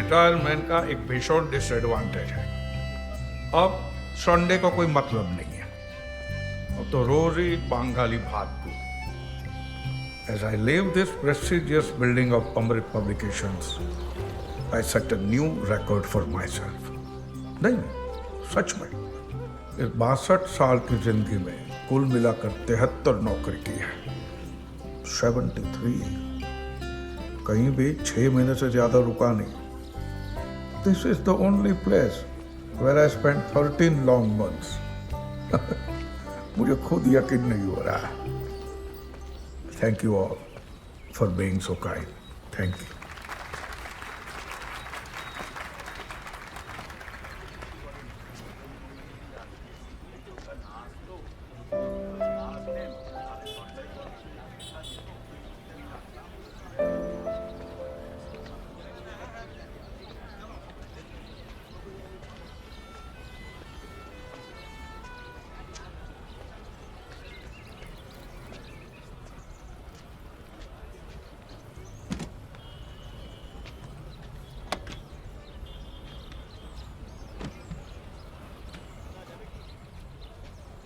Retirement का एक भीषण डिसएडवांटेज है। अब संडे का कोई मतलब नहीं है, अब तो रोज ही बंगाली भात दूं। As I leave this prestigious building of Amrit Publications, I set a new record for myself. नहीं, सच में इस 62 साल की जिंदगी में कुल मिलाकर 73 नौकरी की है। 73, कहीं भी 6 महीने से ज्यादा रुका नहीं। This is the only place where I spent 13 long months. मुझे खुद यकीन नहीं हो रहा। Thank you all for being so kind. Thank you.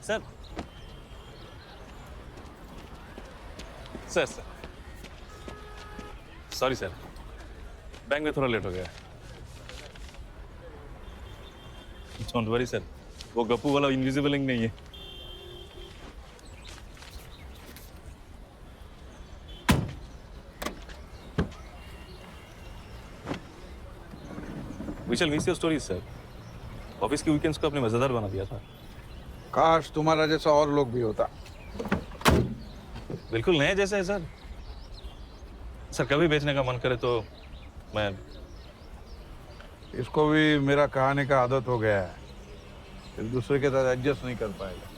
Sir sir sir sorry sir, bank में थोड़ा लेट हो गया। डोंट वरी सर, वो गप्पू वाला इनविजिबल इंक नहीं है। We shall miss your stories sir. Office के वीकेंड्स को अपने मजेदार बना दिया था। काश तुम्हारा जैसा और लोग भी होता। बिल्कुल नए जैसे है सर। सर कभी बेचने का मन करे तो मैं। इसको भी मेरा कहानी का आदत हो गया है, एक दूसरे के साथ एडजस्ट नहीं कर पाएगा।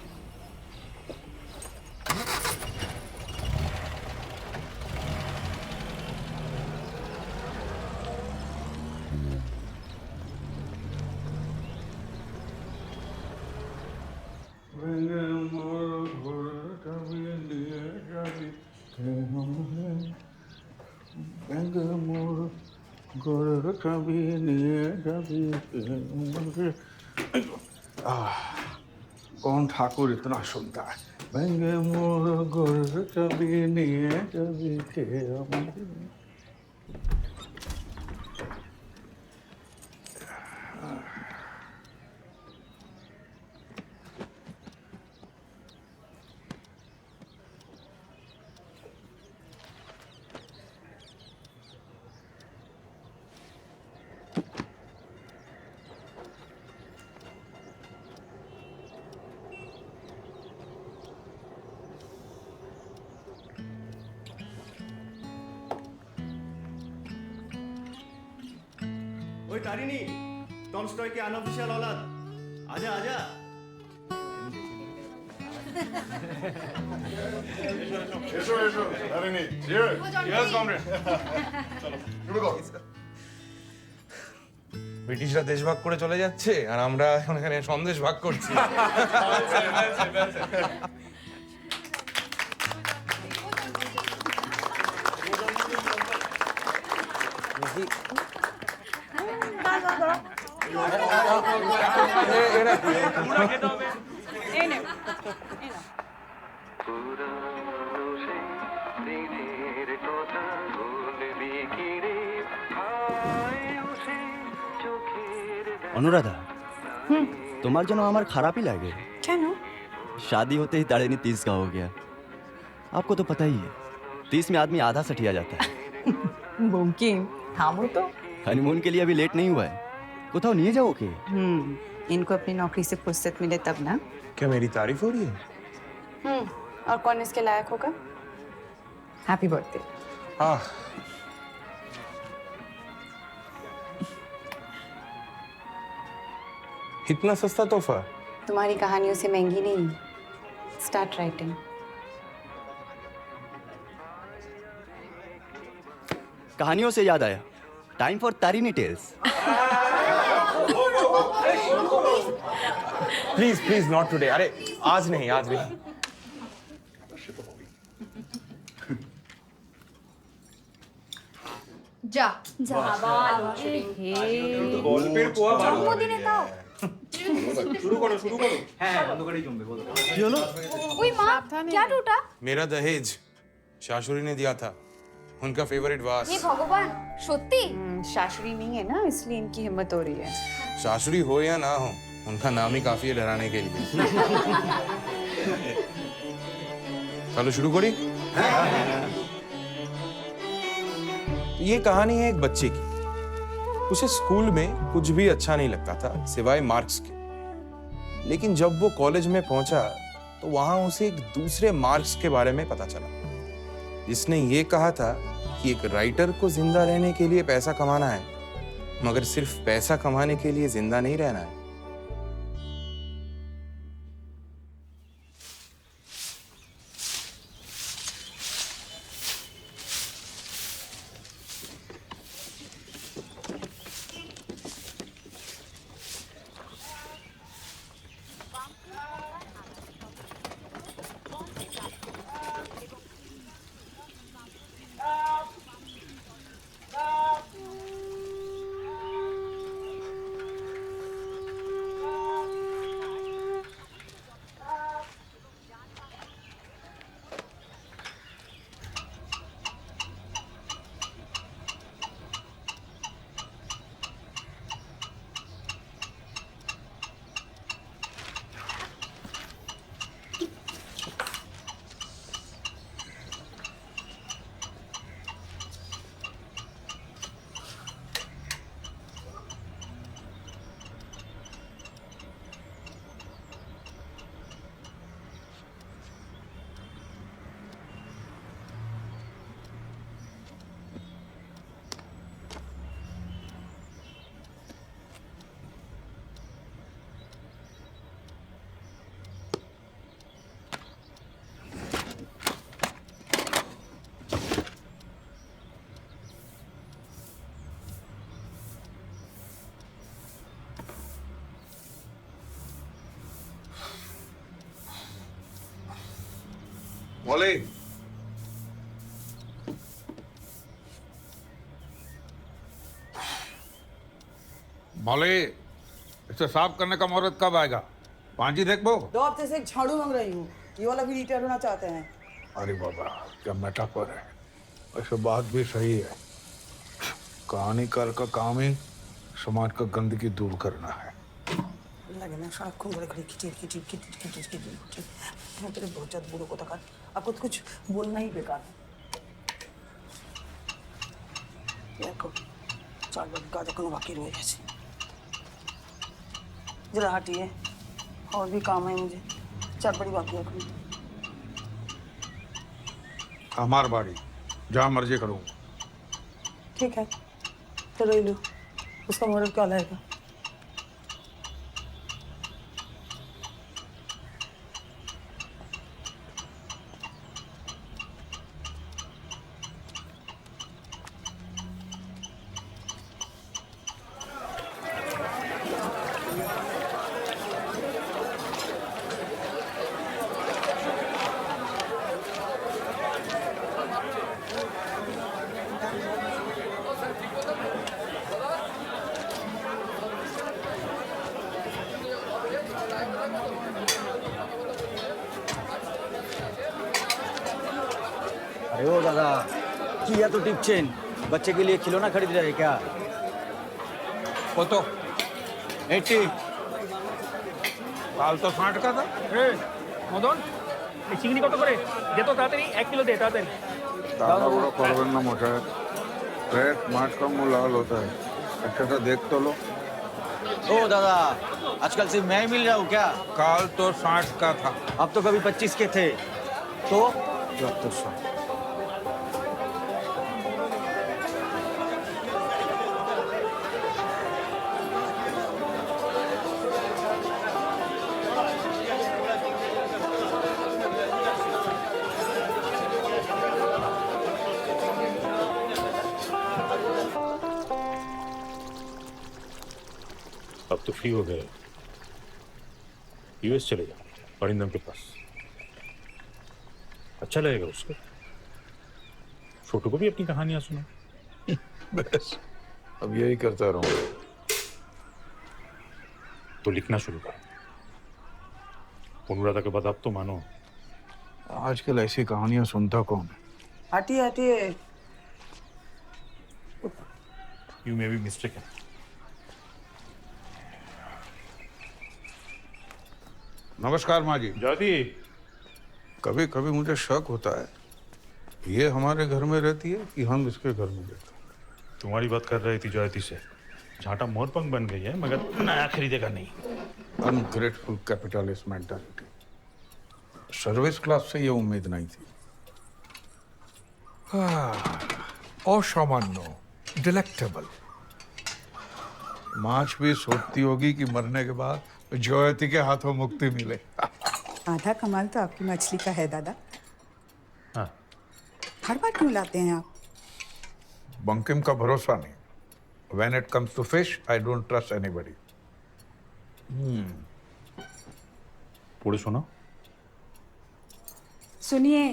कौन ठाकुर इतना सुनता है? बेंगे मोर गोर कभी नहीं कभी के। ओए तारिणी, टॉलस्टॉय के अनऑफिशियल औलाद, आजा आजा। এসো তারিণী, cheers. Yes, comrade. শুরু করো। ব্রিটিশরা দেশভাগ করে চলে যাচ্ছে আর আমরা এখন এখানে সন্দেশ ভাগ করছি। অনুরাধা, তোমার জন্য আমার খারাपी लगे। क्या नो? शादी होते ही तारिणी 30 का हो गया। आपको तो पता ही है, 30 में आदमी आधा सठिया जाता है। बंकी, थामो तो। हनीमून के लिए अभी लेट नहीं हुआ है, कोথাও নিয়ে যাও ওকে। इनको अपनी नौकरी से फुर्सत मिले तब ना। क्या मेरी तारीफ हो रही है? और कौन इसके लायक होगा? Happy birthday. आह, इतना सस्ता तोहफा। तुम्हारी कहानियों से महंगी नहीं। Start writing. कहानियों से याद आया, time for Tarini tales. Please please not today. अरे आज नहीं, आज नहीं। যা যা জন্মদিনে তাও ওই মা क्या टूटा मेरा दहेज शाशुरी ने दिया था, उनका फेवरेट वास। हे भगवान সত্যি शाशुरी नहीं है ना, इसलिए इनकी हिम्मत हो रही है। शाशुरी हो या ना हो, उनका नाम ही काफी है डराने के लिए। चलो शुरू करी। ये कहानी है एक बच्चे की। उसे स्कूल में कुछ भी अच्छा नहीं लगता था सिवाय मार्क्स के, लेकिन जब वो कॉलेज में पहुंचा तो वहां उसे एक दूसरे मार्क्स के बारे में पता चला, जिसने ये कहा था कि एक राइटर को जिंदा रहने के लिए पैसा कमाना है, मगर सिर्फ पैसा कमाने के लिए जिंदा नहीं रहना है। बोले बोले इसे साफ करने का मुहूर्त कब आएगा? पांजी देख बो। 2 हफ्ते से एक झाड़ू मांग रही हूँ, ये वाला भी रिटायर होना चाहते हैं। अरे बाबा क्या मेटाफर है, वैसे बात भी सही है। कहानीकार का काम ही समाज का गंदगी दूर करना है। लगे ना सारा खून बड़े खड़ी खिचड़ी खिचड़ी खिचड़ी खिचड़ी खिचड़ी खिचड़ी। मैं तेरे बहुत ज्यादा बुढ़ो को तक आपको तो कुछ बोलना ही बेकार है। देखो 4 बजे का देखो बाकी रह गए। जरा हटिए, और भी काम है मुझे। 4 बड़ी बाकी रखनी। हमार बाड़ी जहाँ मर्जी करूँ। ठीक है तो रही लो, उसका मुहूर्त क्या लाएगा? अरे ओ दादा, किया तो टिप चेन बच्चे के लिए खिलौना खरीद रहे क्या? वो तो 80 काल तो 60 का था। মদন এই চিংড়ি কত করে দে তো তাড়াতাড়ি 1 কিলো দে তাড়াতাড়ি दादा बड़ा करबन ना मोटा है, फ्रेश माछ का मुंह लाल होता है। अच्छा सा देख तो लो। ओ दादा, आजकल सिर्फ मैं ही मिल रहा हूँ क्या? काल तो 60 का था। अब तो कभी 25 के थे। तो जब तो 100। अब तो फ्री हो गए, यूएस चले जाओ परिंदम के पास, अच्छा लगेगा उसको। छोटू को भी अपनी कहानियां सुनो। बस अब यही करता रहूंगा। तो लिखना शुरू कर। अनुराधा के बाद अब तो मानो। आजकल ऐसी कहानियां सुनता कौन है? हटिए हटिए। You may be mistaken. नमस्कार माँ जी। जाती कभी कभी मुझे शक होता है ये हमारे घर में रहती है कि हम इसके घर में रहते हैं। तुम्हारी बात कर रही थी जयती से। झाटा मोरपंख बन गई है मगर नया खरीदेगा नहीं। Ungrateful capitalist mentality. Service class से ये उम्मीद नहीं थी। असामान्य, डिलेक्टेबल। माच भी सोचती होगी कि मरने के बाद जयती के हाथों मुक्ति मिले। आधा कमाल तो आपकी मछली का है दादा। हाँ। हर बार क्यों लाते हैं आप? बंकिम का भरोसा नहीं। When it comes to fish, I don't trust anybody. पूरे सुनो। सुनिए,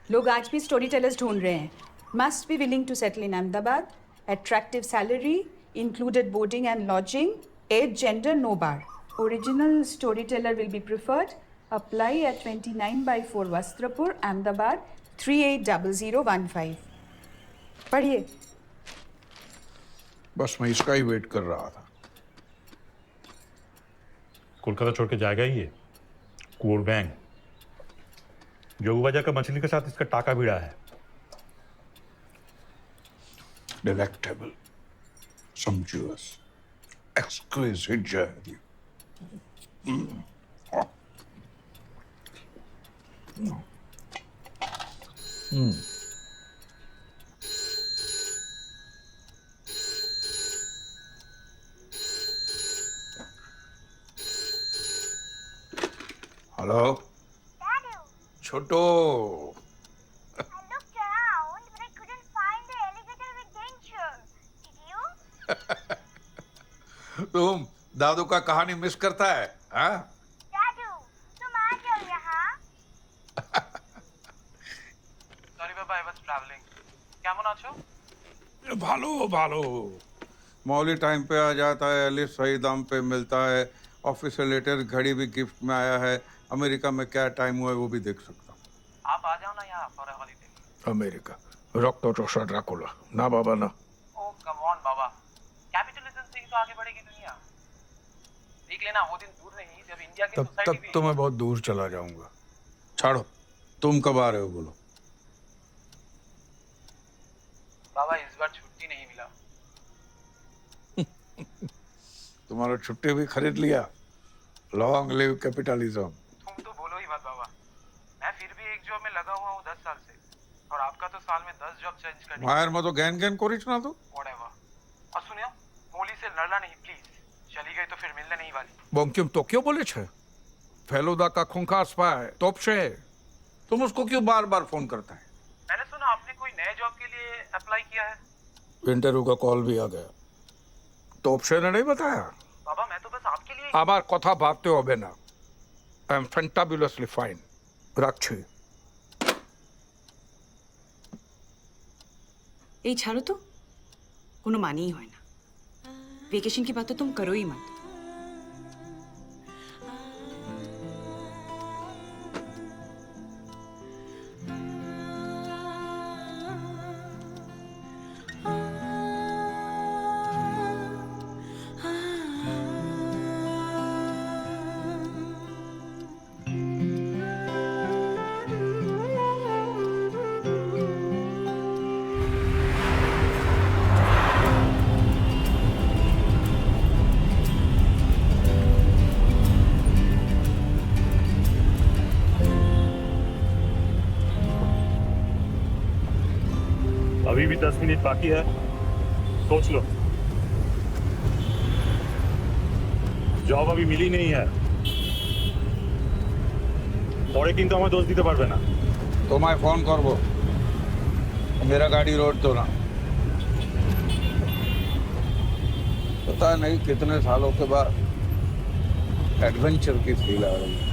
लोग आज भी स्टोरी टेलर्स ढूंढ रहे हैं। Must be willing to settle in Ahmedabad, attractive salary, included boarding and lodging, age, gender, no bar. Original story teller will be preferred. Apply at 29/4 Vastrapur, Ahmedabad 380015। पढ़िए। बस मैं इसका ही वेट कर रहा था। कोलकाता छोड़ के जाएगा ही ये कोर बैंग। जोगबाजा का मछली के साथ इसका टाका भिड़ा है। Delectable, sumptuous, exquisite जयती। हेलो छोटो। तुम दादू का कहानी मिस करता है? हाँ? दादू, तुम आ जाओ यहाँ। Sorry Baba, I was traveling. কেমন আছো? भालो भालो। मौली टाइम पे आ जाता है, लिस्ट सही दाम पे मिलता है, ऑफिस से लेटर घड़ी भी गिफ्ट में आया है। अमेरिका में क्या टाइम हुआ है वो भी देख सकता हूँ। आप आ जाओ ना यहाँ फॉर अ हॉलिडे। अमेरिका रक्त चोषा ड्रैकुला ना बाबा ना। ओह कम ऑन बाबा, कैपिटलिज्म से ही तो आगे बढ़ेगी दुनिया। देख लेना वो दिन दूर नहीं जब इंडिया की तब सोसाइटी तक तो मैं बहुत दूर चला जाऊंगा। छोड़ो, तुम कब आ रहे हो बोलो। बाबा इस बार छुट्टी नहीं मिला। तुम्हारा छुट्टी भी खरीद लिया। Long live capitalism. तुम तो बोलो ही मत बाबा। मैं फिर भी एक जॉब में लगा हुआ हूँ 10 साल से, और आपका तो साल में 10 जॉब चेंज करनी। बाहर में तो गैन गैन को रिच ना दो। व्हाटएवर। और सुनियो, होली से लड़ना नहीं प्लीज। चली गई तो फिर मिलने नहीं वाली। बंकिम तो क्यों बोले छे? फेलुदा का खूंखार स्पाई तोप से। तुम उसको क्यों बार बार फोन करता है? मैंने सुना आपने कोई नए जॉब के लिए अप्लाई किया है। इंटरव्यू का कॉल भी आ गया। तोप से ने नहीं बताया? बाबा मैं तो बस आपके लिए। आबार कथा भाबते होबे ना। I am fantabulously fine. রাখছি। এই ছাড়ো তো, কোনো মানেই হয় না। वेकेशन की बात तो तुम करो ही मत। अभी भी 10 मिनट बाकी है, सोच लो। जॉब अभी मिली नहीं है। পরে কিন্তু আমার দোষ দিতে পারবে না। তোমায় ফোন করব। मेरा गाड़ी रोड दो ना। पता नहीं कितने सालों के बाद एडवेंचर की फील आ रही है।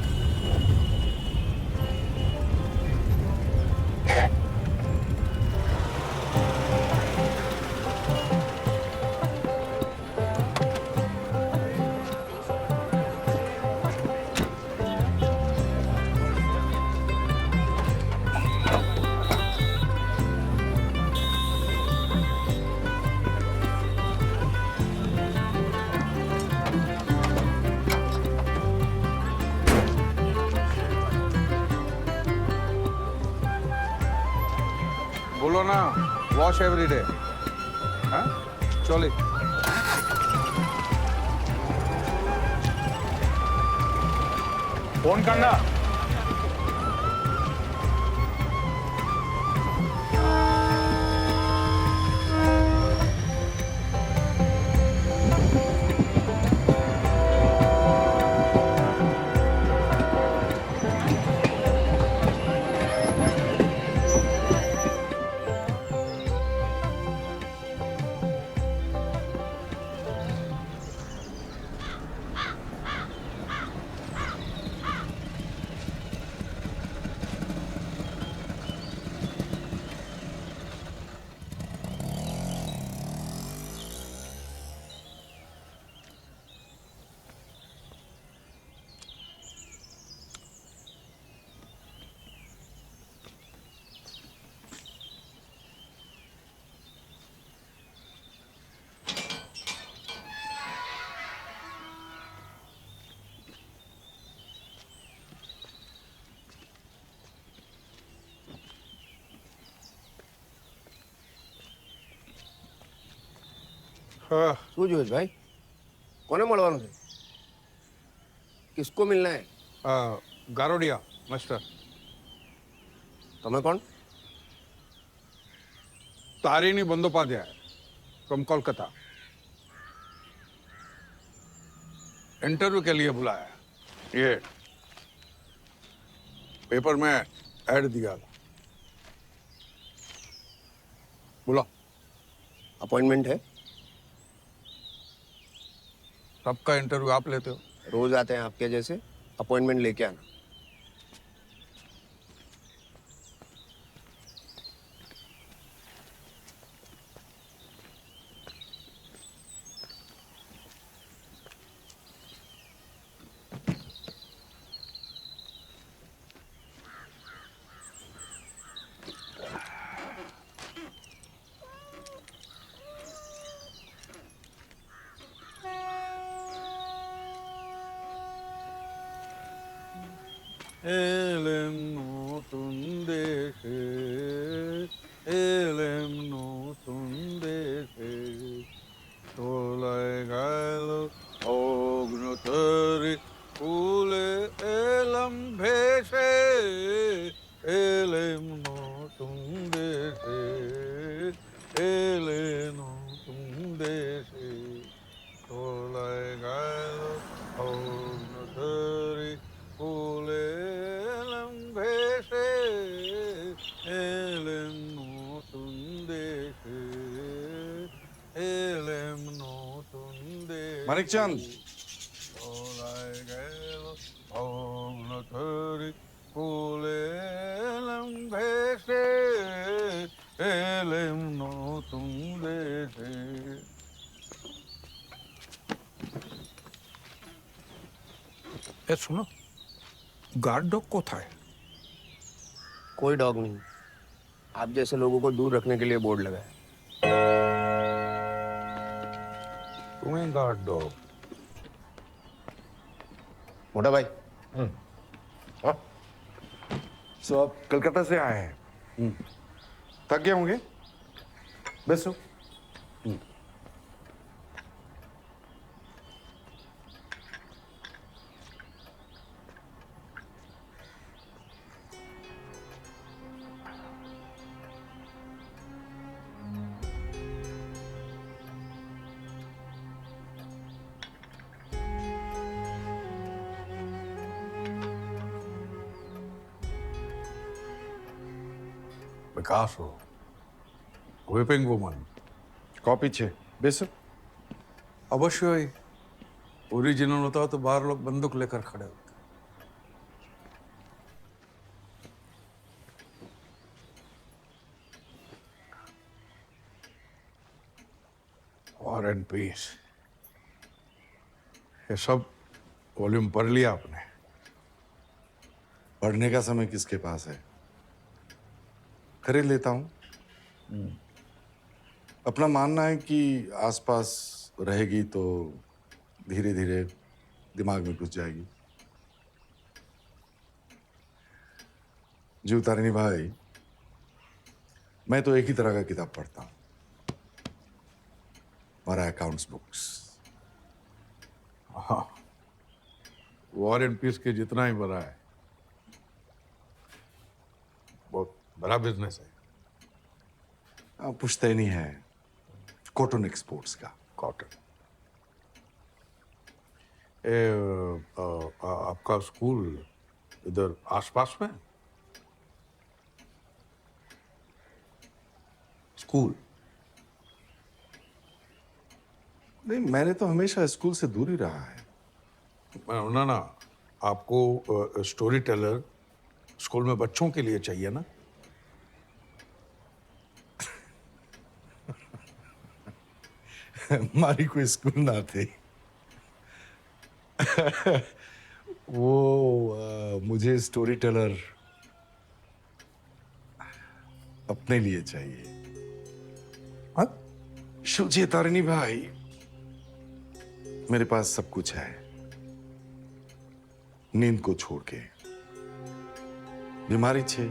बोलो ना वॉश एवरी डे चले फोन करना શું જોઈશ ભાઈ કોને મળવાનું છે કિસકો મિલના હે गारोडिया मास्टर તમે કોણ तारिणी बंदोपाध्याय फ्रॉम कोलकाता इंटरव्यू के लिए बुलाया ये पेपर में ऐड दिया था बोलो अपॉइंटमेंट है सबका इंटरव्यू आप लेते हो रोज आते हैं आपके जैसे अपॉइंटमेंट लेके आना Elem notun deşe, elem notun deşe, tolay galo ognotari kule elam bheşe, elem notun deşe, elem notun deşe, tolay galo ognotari kule elam bheşe, elem notun deşe, elem notun deşe. Manikchand Olay gelo ognotari kule elam bheşe, elem notun deşe. ए सुनो guard dog कोথায় कोई dog नहीं आप जैसे लोगों को दूर रखने के लिए बोर्ड लगा है तुम्हें गार्ड डॉग मोटा भाई सो आप कलकत्ता से आए हैं थक गए होंगे बैसो विकास हो व्हिपिंग वुमन कॉपी छे बैसो अवश्य ओरिजिनल होता तो बाहर लोग बंदूक लेकर खड़े होते वॉर एंड पीस ये सब वॉल्यूम पढ़ लिया आपने पढ़ने का समय किसके पास है खरीद लेता हूं अपना मानना है कि आसपास रहेगी तो धीरे धीरे दिमाग में घुस जाएगी जी तारिणी भाई मैं तो एक ही तरह का किताब पढ़ता हूं, हमारा अकाउंट्स बुक्स। हाँ, वॉर एंड पीस के जितना ही बड़ा है, बहुत बड़ा बिजनेस है। पुश्तैनी है कॉटन एक्सपोर्ट्स का। कॉटन। आपका स्कूल इधर आसपास में? स्कूल? नहीं, मैंने तो हमेशा स्कूल से दूर ही रहा है। ना ना, आपको स्टोरी टेलर स्कूल में बच्चों के लिए चाहिए ना? हमारी कोई स्कूल ना थे। वो मुझे स्टोरी टेलर अपने लिए चाहिए। हाँ? शुचिए तारिणी भाई, मेरे पास सब कुछ है, नींद को छोड़ के। बीमारी छे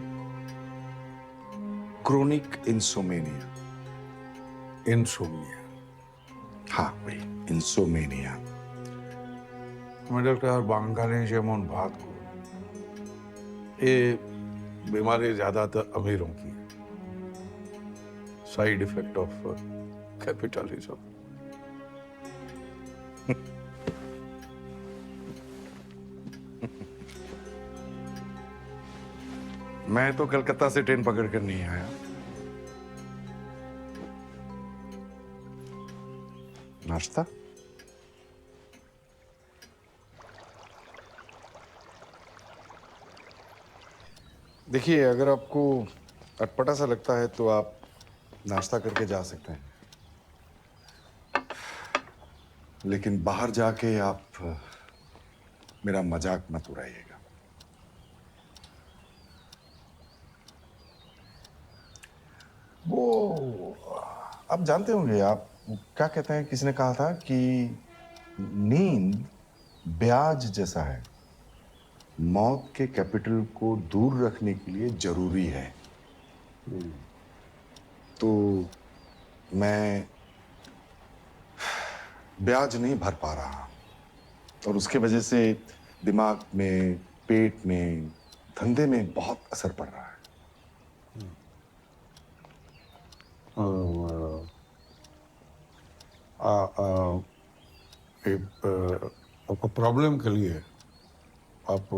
क्रोनिक इंसोमेनिया। इंसोमिया? हाँ भाई, इंसोमेनिया। डॉक्टर बांगाली जेमन भात को, ये बीमारी ज्यादातर अमीरों की है। Side effect of capitalism. मैं तो कलकत्ता से ट्रेन पकड़ कर नहीं आया। नाश्ता? देखिए, अगर आपको अटपटा सा लगता है तो आप नाश्ता करके जा सकते हैं, लेकिन बाहर जाके आप मेरा मजाक मत उड़ाइएगा। वो आप जानते होंगे, आप क्या कहते हैं, किसी ने कहा था कि नींद ब्याज जैसा है, मौत के कैपिटल को दूर रखने के लिए जरूरी है। तो मैं ब्याज नहीं भर पा रहा और उसके वजह से दिमाग में, पेट में, धंधे में बहुत असर पड़ रहा है। आपको प्रॉब्लम के लिए आप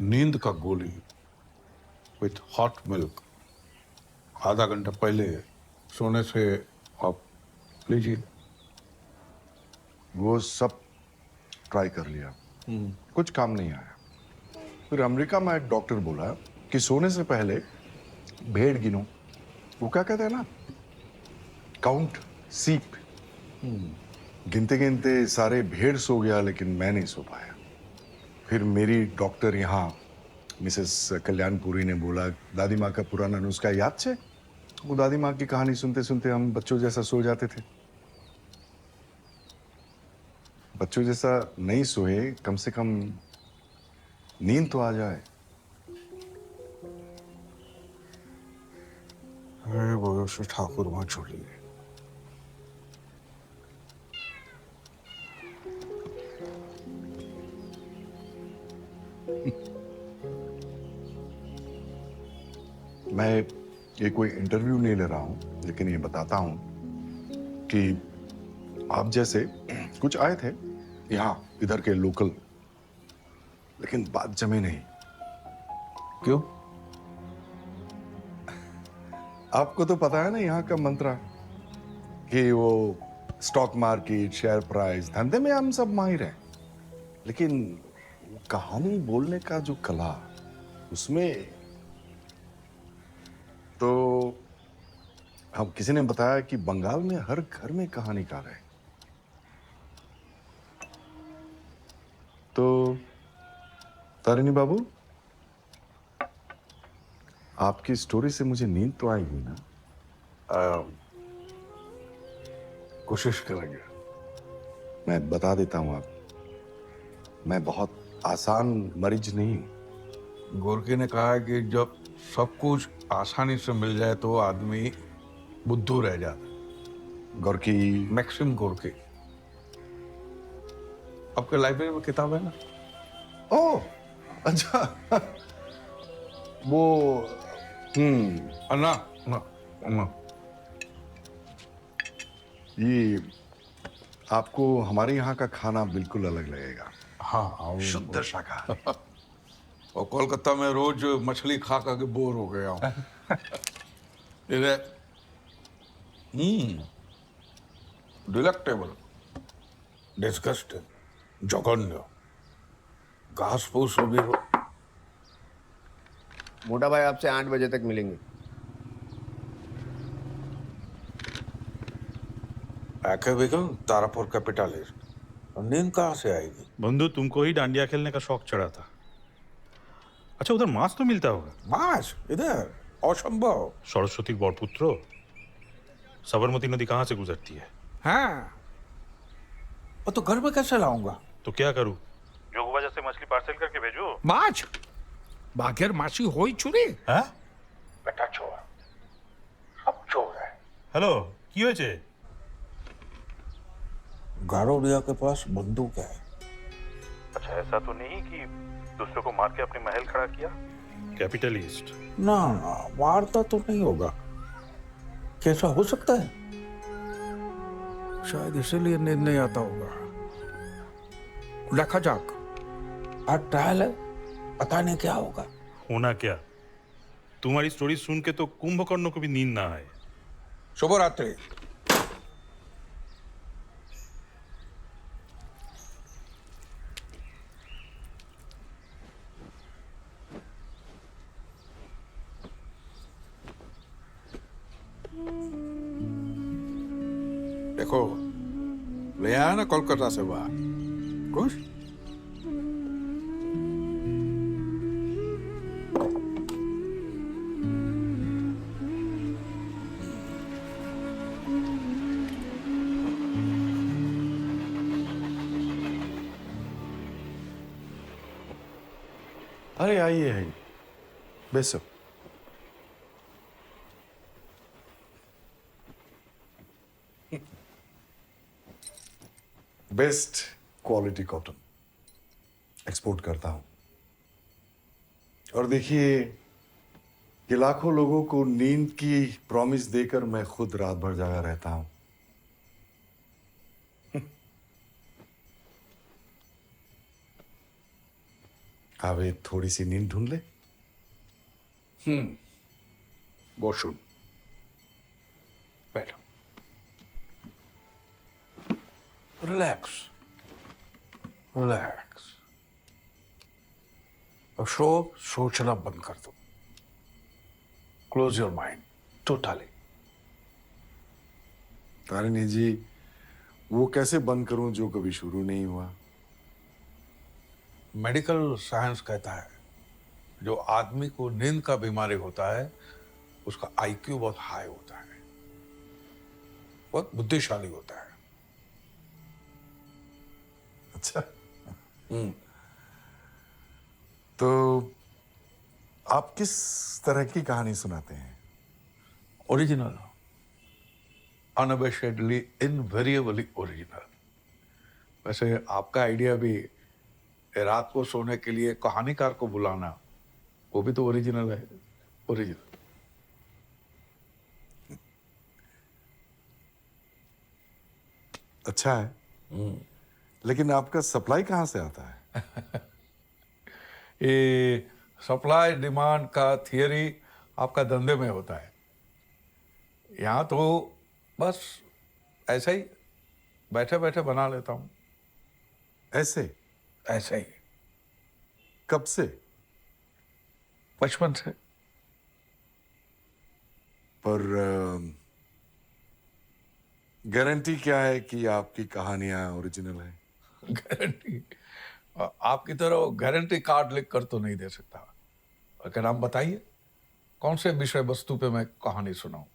नींद का गोली विथ हॉट मिल्क आधा घंटा पहले सोने से आप लीजिए। वो सब ट्राई कर लिया, कुछ काम नहीं आया। फिर अमेरिका में एक डॉक्टर बोला कि सोने से पहले भेड़ गिनो। वो क्या कहते हैं ना, काउंट सीप। गिनते गिनते सारे भेड़ सो गया, लेकिन मैं नहीं सो पाया। फिर मेरी डॉक्टर यहाँ मिसेस कल्याणपुरी ने बोला, दादी माँ का पुराना नुस्खा याद है? वो दादी माँ की कहानी सुनते सुनते हम बच्चों जैसा सो जाते थे। बच्चों जैसा नहीं सोए, कम से कम नींद तो आ जाए। अरे वो ठाकुर वहां छोड़िए। मैं ये कोई इंटरव्यू नहीं ले रहा हूं, लेकिन ये बताता हूं कि आप जैसे कुछ आए थे यहाँ, इधर के लोकल, लेकिन बात जमे नहीं। क्यों? आपको तो पता है ना यहाँ का मंत्र, कि वो स्टॉक मार्केट, शेयर प्राइस, धंधे में हम सब माहिर हैं, लेकिन कहानी बोलने का जो कला, उसमें तो हम किसी ने बताया कि बंगाल में हर घर में कहानीकार है। तो तारिणी बाबू, आपकी स्टोरी से मुझे नींद तो आएगी ना? कोशिश करेंगे। मैं बता देता हूं आप, मैं बहुत आसान मरीज नहीं। गोरकी ने कहा है कि जब सब कुछ आसानी से मिल जाए तो आदमी बुद्धू रह जाता। गोरकी मैक्सिम गोरकी। आपके लाइब्रेरी में किताब है ना? ओह अच्छा वो ना ना ना। ये आपको हमारे यहाँ का खाना बिल्कुल अलग लगेगा। हाँ शुद्ध शाकाहारी। और कोलकाता में रोज मछली खा खा के बोर हो गया हूँ। डिलेक्टेबल, डिस्गस्टिंग, जघन्य, घास फूस भी हो। मोटा भाई आपसे 8 बजे तक मिलेंगे। आके बिगल तारापुर कैपिटलिस्ट। नींद कहाँ से आएगी? बंधु, तुमको ही डांडिया खेलने का शौक चढ़ा था। अच्छा, उधर मांस तो मिलता होगा। मास इधर असंभव। सरस्वती बरपुत्रो, साबरमती नदी कहाँ से गुजरती है? हाँ, वो तो घर में कैसे लाऊंगा? तो क्या करूं? जोग बाजार से मछली पार्सल करके भेजो। माछ बाघेर माछी होई चुरी। हाँ? बेटा चोर, सब चोर है। हेलो, की হয়েছে? गारोडिया के पास बंदूक है। अच्छा, ऐसा तो नहीं कि दूसरों को मार के अपने महल खड़ा किया? कैपिटलिस्ट। ना ना, मारता तो नहीं होगा। कैसा हो सकता है? शायद इसीलिए नींद नहीं आता होगा। देखा जाक, आज ट्रायल है, पता नहीं क्या होगा। होना क्या? तुम्हारी स्टोरी सुन के तो कुंभकर्ण को भी नींद ना आए। शुभ रात्रि। देखो, ले आया ना कोलकाता से बाहर। खुश? अरे आइए आइए, बेसो। बेस्ट क्वालिटी कॉटन एक्सपोर्ट करता हूं। और देखिए कि लाखों लोगों को नींद की प्रॉमिस देकर मैं खुद रात भर जागा रहता हूं। आप एक थोड़ी सी नींद ढूंढ ले। बोशुन, बैठो। Relax, relax. अब सोचना बंद कर दो। Close your mind totally. Tarini ji, वो कैसे बंद करूं जो कभी शुरू नहीं हुआ? मेडिकल साइंस कहता है जो आदमी को नींद का बीमारी होता है उसका आईक्यू बहुत हाई होता है, बहुत बुद्धिशाली होता है। अच्छा। तो आप किस तरह की कहानी सुनाते हैं? Original, unabashedly, invariably original. वैसे आपका आइडिया भी रात को सोने के लिए कहानीकार को बुलाना, वो भी तो ओरिजिनल है। ओरिजिनल। अच्छा है, लेकिन आपका सप्लाई कहां से आता है? ये सप्लाई डिमांड का थियरी आपका धंधे में होता है। यहाँ तो बस ऐसा ही बैठे बैठे बना लेता हूँ। ऐसे ऐसा ही कब से? बचपन से। पर गारंटी क्या है कि आपकी कहानियां ओरिजिनल है? गारंटी आपकी तरह गारंटी कार्ड लिख कर तो नहीं दे सकता। लेकिन आप बताइए कौन से विषय वस्तु पे मैं कहानी सुनाऊं?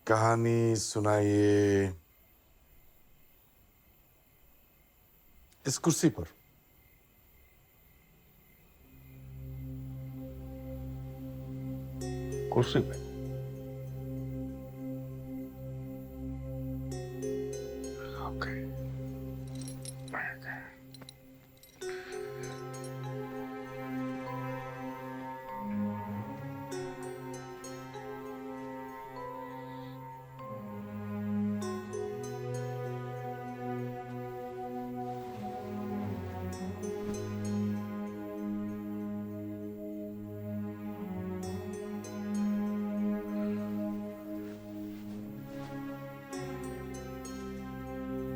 कहानी सुनाइए इस कुर्सी पर। कुर्सी पे। ओके।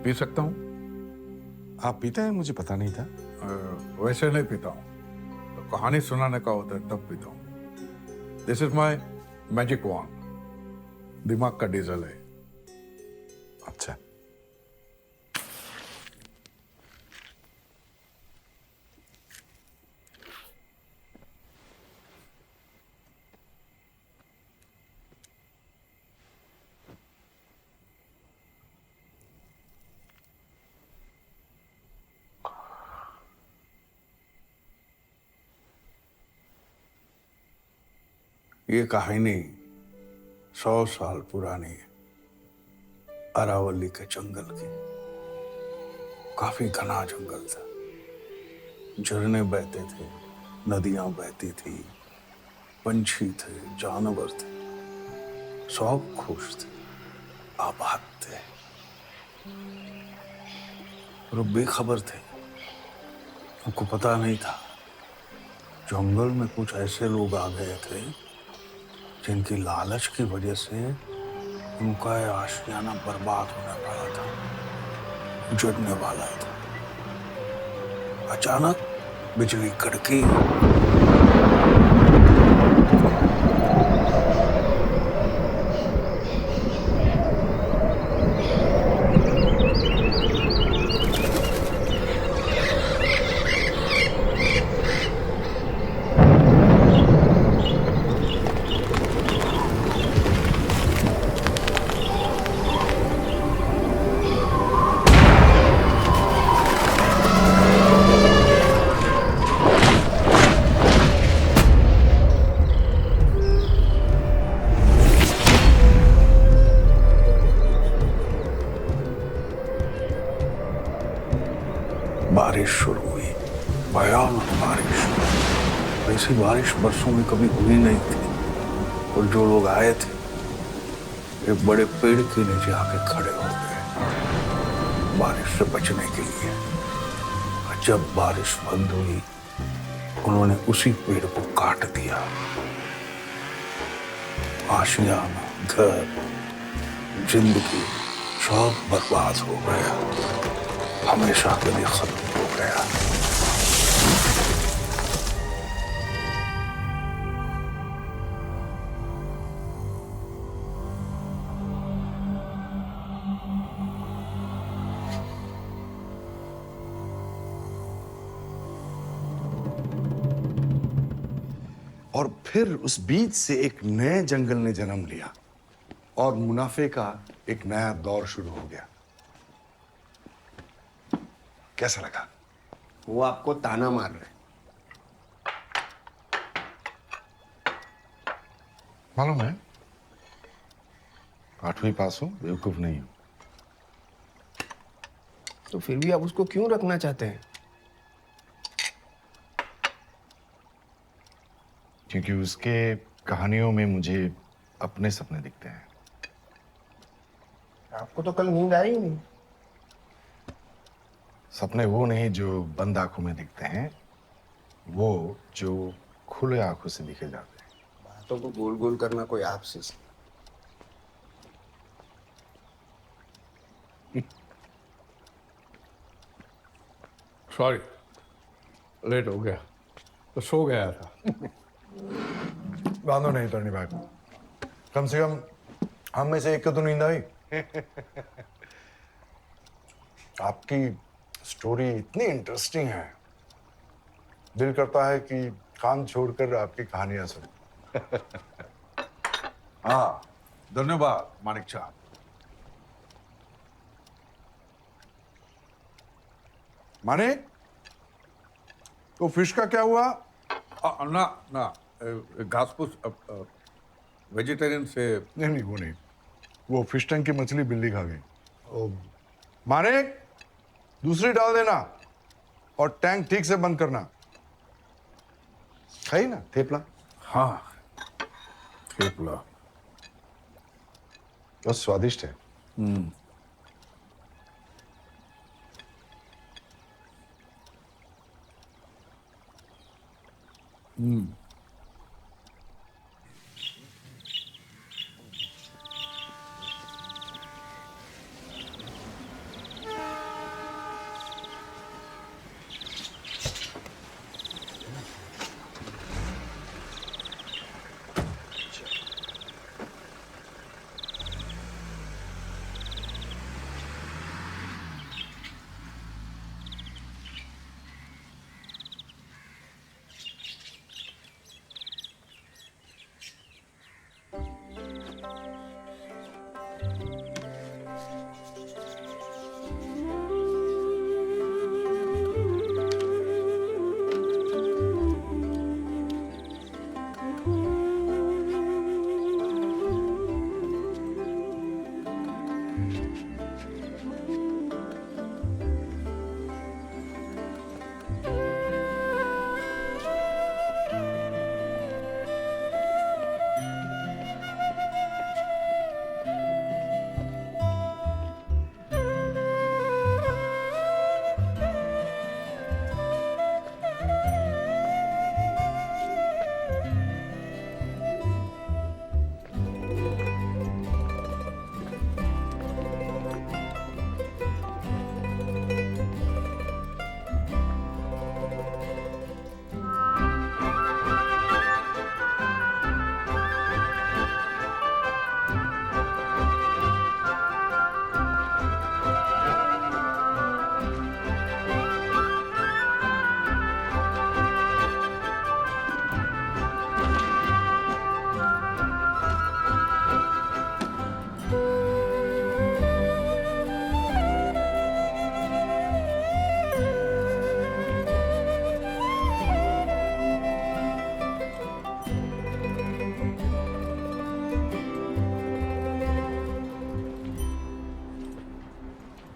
पी सकता हूँ? आप पीते हैं? मुझे पता नहीं था। वैसे नहीं पीता हूँ, तो कहानी सुनाने का होता है तब पीता हूँ। This is my magic wand, दिमाग का डीजल है। अच्छा। ये कहानी 100 साल पुरानी है, अरावली के जंगल की। काफी घना जंगल था, झरने बहते थे, नदियां बहती थी, पंछी थे, जानवर थे, सब खुश थे, आबाद थे। और वो बेखबर थे, उनको पता नहीं था जंगल में कुछ ऐसे लोग आ गए थे जिनकी लालच की वजह से उनका ये आशियाना बर्बाद होने वाला था, उजड़ने वाला था। अचानक बिजली कड़की। बारिश शुरू हुई, भयानक बारिश। ऐसी बारिश बरसों में कभी हुई नहीं थी। और जो लोग आए थे एक बड़े पेड़ के नीचे आके खड़े हो गए बारिश से बचने के लिए। और जब बारिश बंद हुई, उन्होंने उसी पेड़ को काट दिया। आशियाना, घर, जिंदगी सब बर्बाद हो गया, हमेशा के लिए खत्म हो गया। और फिर उस बीज से एक नए जंगल ने जन्म लिया और मुनाफे का एक नया दौर शुरू हो गया। कैसा लगा? वो आपको ताना मार रहे। मालूम है, 8वीं पास हूं, बेवकूफ नहीं हूं। तो फिर भी आप उसको क्यों रखना चाहते हैं? क्योंकि उसके कहानियों में मुझे अपने सपने दिखते हैं। आपको तो कल नींद आई ही नहीं। सपने वो नहीं जो बंद आंखों में दिखते हैं, वो जो खुले आंखों से दिखे जाते हैं। बातों को गोल गोल करना कोई आपसे। सॉरी, लेट हो गया तो सो गया था। बांधो नहीं तरनी भाई, कम से कम हम में से एक को तो नींद आई। आपकी स्टोरी इतनी इंटरेस्टिंग है, दिल करता है कि कान छोड़कर आपकी कहानियां सुन। हाँ, धन्यवाद मानिक साहब। मानिक, तो फिश का क्या हुआ? ना ना, घास फूस वेजिटेरियन से नहीं वो नहीं, वो फिश टैंक की मछली बिल्ली खा गई। ओ माने दूसरी डाल देना और टैंक ठीक से बंद करना। खाई ना थेपला? हाँ, थेपला बहुत स्वादिष्ट है।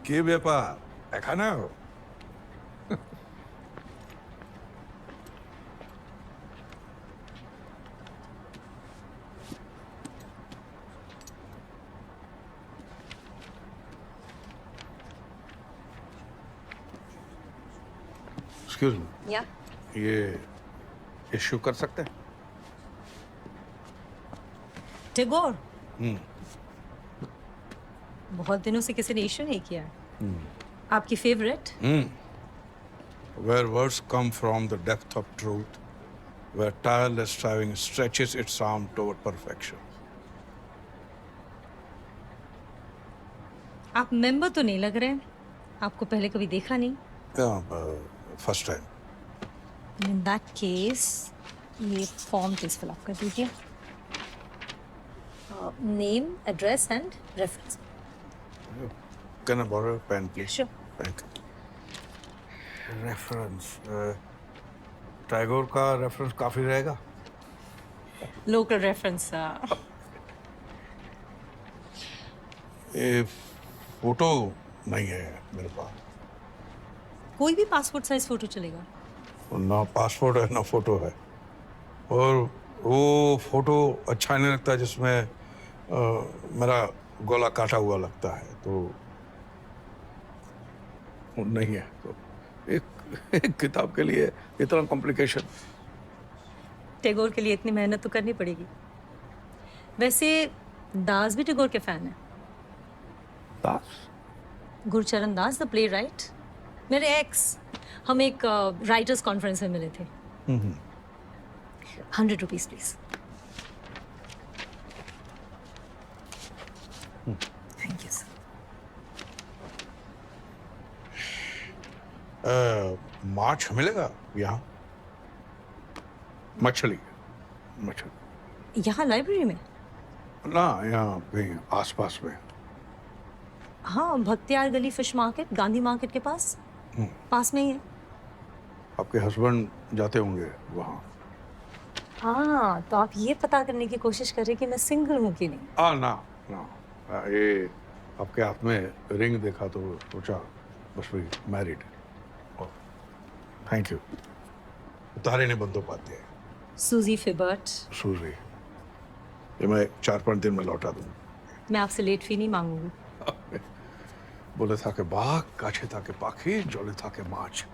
কি ব্যাপার এখানেও? एक्सक्यूज मी, या ये इश्यू कर सकते हैं? टेगोर बहुत दिनों से किसी ने इश्यू नहीं किया। आपकी favourite? Where words come from the depth of truth, where tireless striving stretches its arm toward perfection. आप मेंबर तो नहीं लग रहे, आपको पहले कभी देखा नहीं। First time. In that case ये फॉर्म प्लीज फिल अप कर दीजिए। Name, address and reference. Can I borrow a pen, please? Sure. Thank you. Reference, Tagore का रेफरेंस काफी रहेगा? Local reference. ये फोटो नहीं है मेरे पास। कोई भी पासपोर्ट साइज फोटो चलेगा। ना पासपोर्ट है ना फोटो है, और वो फोटो अच्छा नहीं लगता जिसमें मेरा गला काटा हुआ लगता है, तो नहीं है। तो एक किताब के लिए इतना कॉम्प्लिकेशन। टैगोर के लिए इतनी मेहनत तो करनी पड़ेगी। वैसे दास भी टैगोर के फैन है। Das? Gurcharan Das, the playwright, मेरे एक्स। हम एक राइटर्स कॉन्फ्रेंस में मिले थे। 100 rupees please. Thank you sir. मार्च मिलेगा यहाँ? मछली यहाँ लाइब्रेरी में? ना, यहाँ कहीं आसपास में। हाँ, भक्तियार गली फिश मार्केट, गांधी मार्केट के पास, पास में ही है। आपके हस्बैंड जाते होंगे वहाँ? हाँ, तो आप ये पता करने की कोशिश कर रहे कि मैं सिंगल हूँ कि नहीं? ना ना, ये आपके हाथ में रिंग देखा तो सोचा बस वही मैरिड। Thank you. तारे ने बंदोपाध्याय, सूजी फिबर्ट। सूजी, ये मैं 4-5 दिन में लौटा दूँ। मैं आपसे लेट फी नहीं मांगूंगी। बोले था के बाघ, काछे था के पाखी, जोले था के माछ।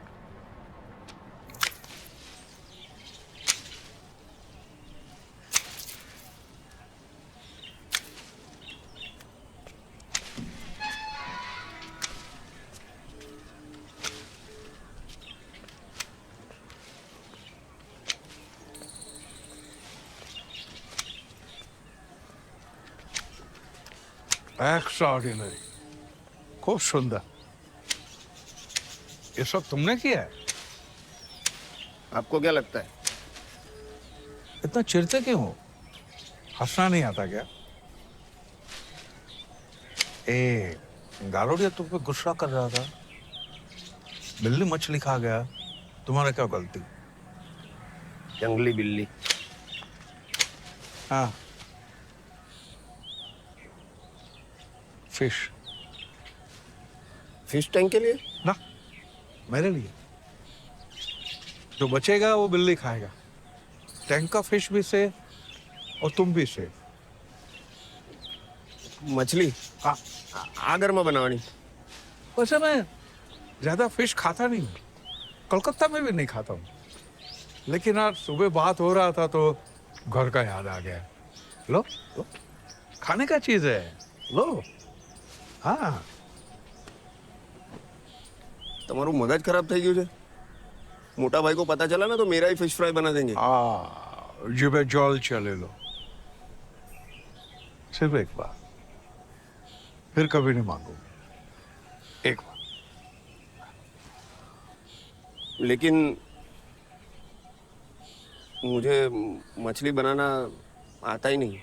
एक्स्ट्राऑर्डिनरी, खूब सुंदर। ये सब तुमने किया है? आपको क्या लगता है? इतना चिढ़ते क्यों हो? हंसना नहीं आता क्या? ए, गालोड़िया तुम पे गुस्सा कर रहा था, बिल्ली मछली खा गया, तुम्हारा क्या गलती? जंगली बिल्ली। हाँ, फिश। फिश टैंक के लिए? ना, मेरे लिए। जो बचेगा वो बिल्ली खाएगा। टैंक का फिश भी से और तुम भी से। मछली? हाँ, आगर में बनानी। वैसे मैं ज्यादा फिश खाता नहीं हूँ, कोलकाता में भी नहीं खाता हूँ, लेकिन आज सुबह बात हो रहा था तो घर का याद आ गया। लो, लो, खाने का चीज है, लो। हाँ, તમારું મગજ ખરાબ થઈ ગયું છે? મોટા ભાઈ को पता चला ना तो मेरा ही फिश फ्राई बना देंगे। जिबे जल चले लो, सिर्फ एक बार, फिर कभी नहीं मांगूंगी, एक बार। लेकिन मुझे मछली बनाना आता ही नहीं।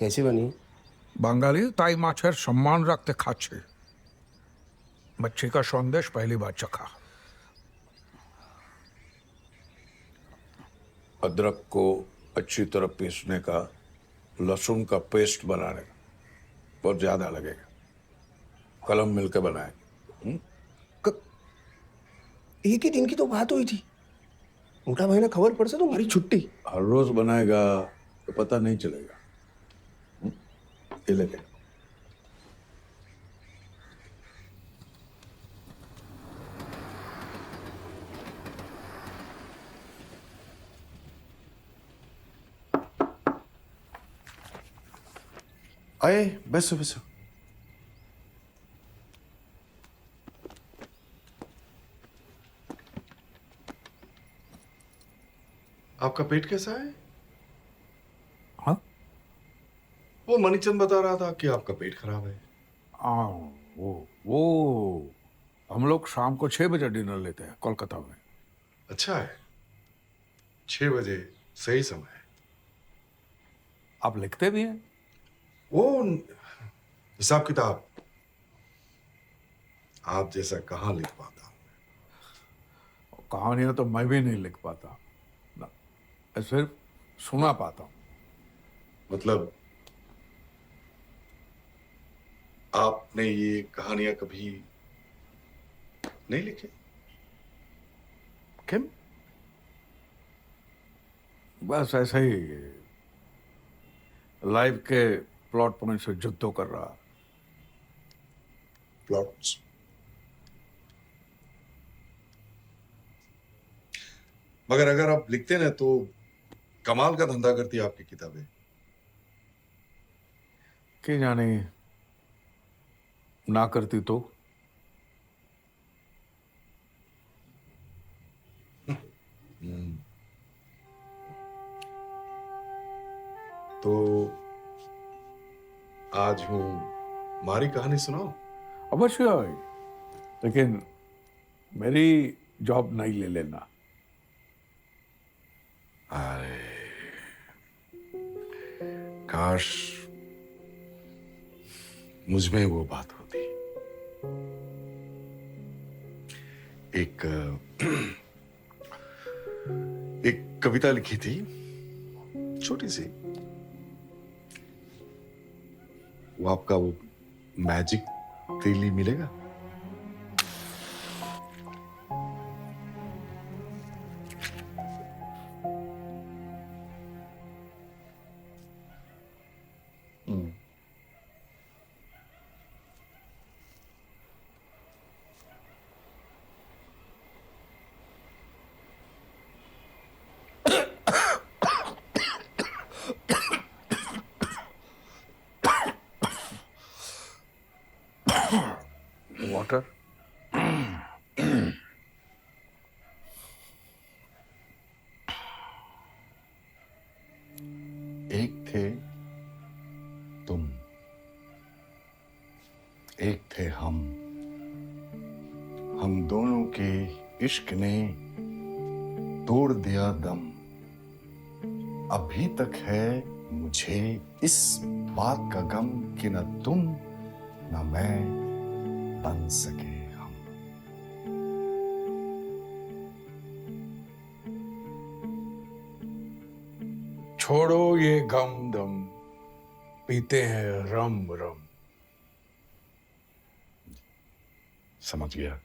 कैसी बनी? বাঙালি তাই মাছের সম্মান রাখতে খাচ্ছে। मच्छी का सौंदेश पहली बार चखा। अदरक को अच्छी तरह पीसने का, लहसुन का पेस्ट बनाने का बहुत ज्यादा लगेगा। कलम मिलकर बनाए। एक ही दिन की तो बात हुई थी। मोटा भाई ने खबर पड़ से तो हमारी छुट्टी। हर रोज बनाएगा तो पता नहीं चलेगा। ये लेके आए, बैसो बैसो। आपका पेट कैसा है? हाँ, वो मणिचंद बता रहा था कि आपका पेट खराब है। वो हम लोग शाम को 6 बजे डिनर लेते हैं कोलकाता में। अच्छा है, 6 बजे सही समय है। आप लिखते भी हैं? वो हिसाब किताब आप जैसा कहाँ लिख पाता हूं। कहानियां तो मैं भी नहीं लिख पाता ना, मैं सिर्फ सुना पाता हूं। मतलब आपने ये कहानियां कभी नहीं लिखी? किम? बस ऐसा ही लाइफ के प्लॉट पॉइंट से जुद्दो कर रहा। प्लॉट्स? मगर अगर आप लिखते ना तो कमाल का धंधा करती है आपकी किताबें। कि जाने ना करती तो। तो आज हूं मारी कहानी सुनाओ। अवश्य, लेकिन मेरी जॉब नहीं ले लेना। अरे काश मुझ में वो बात होती। एक एक कविता लिखी थी, छोटी सी। वो आपका वो मैजिक तेली मिलेगा? वाटर। एक थे तुम, एक थे हम दोनों के इश्क ने तोड़ दिया दम। अभी तक है मुझे इस बात का गम कि न तुम न मैं बन सके हम। छोड़ो ये गम दम, पीते हैं रम रम। समझ गया।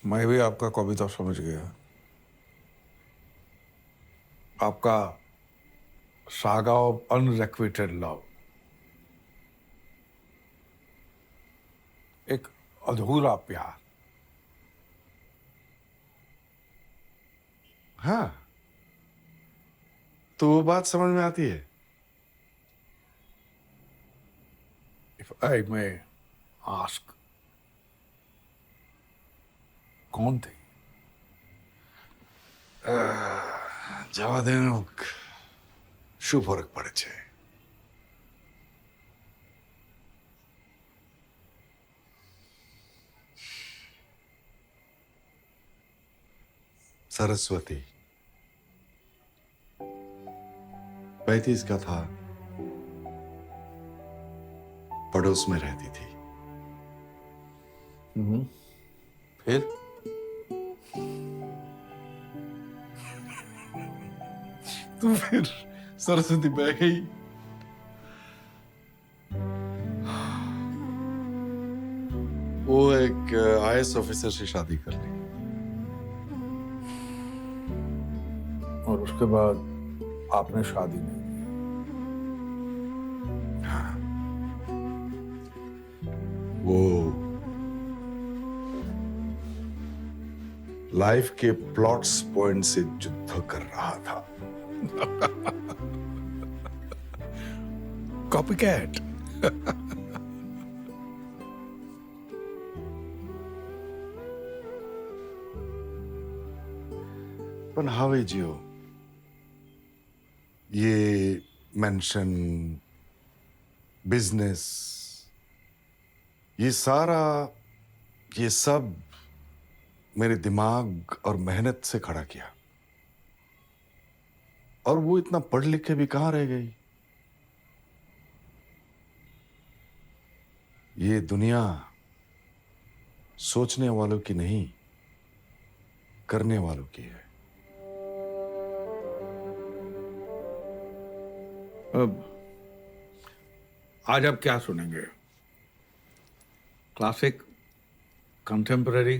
मैं भी आपका कविता समझ गया। आपका सागा ऑफ अनरिक्विटेड लव, एक अधूरा प्यार। हाँ, तो वो बात समझ में आती है। इफ आई मे आस्क, कौन थे? જવા દેનું શું ફરક પડે છે? सरस्वती 35 का था, पड़ोस में रहती थी। फिर तो फिर सरस्वती बह गई। वो एक आईएएस ऑफिसर से शादी कर ली। और उसके बाद आपने शादी नहीं की? हाँ, वो लाइफ के प्लॉट्स पॉइंट से युद्ध कर रहा था। कॉपीकैट। पण हवे जियो, ये मेंशन, बिजनेस, ये सारा, ये सब मेरे दिमाग और मेहनत से खड़ा किया। और वो इतना पढ़ लिख के भी कहां रह गई। ये दुनिया सोचने वालों की नहीं, करने वालों की है। अब आज आप क्या सुनेंगे? Classic, contemporary,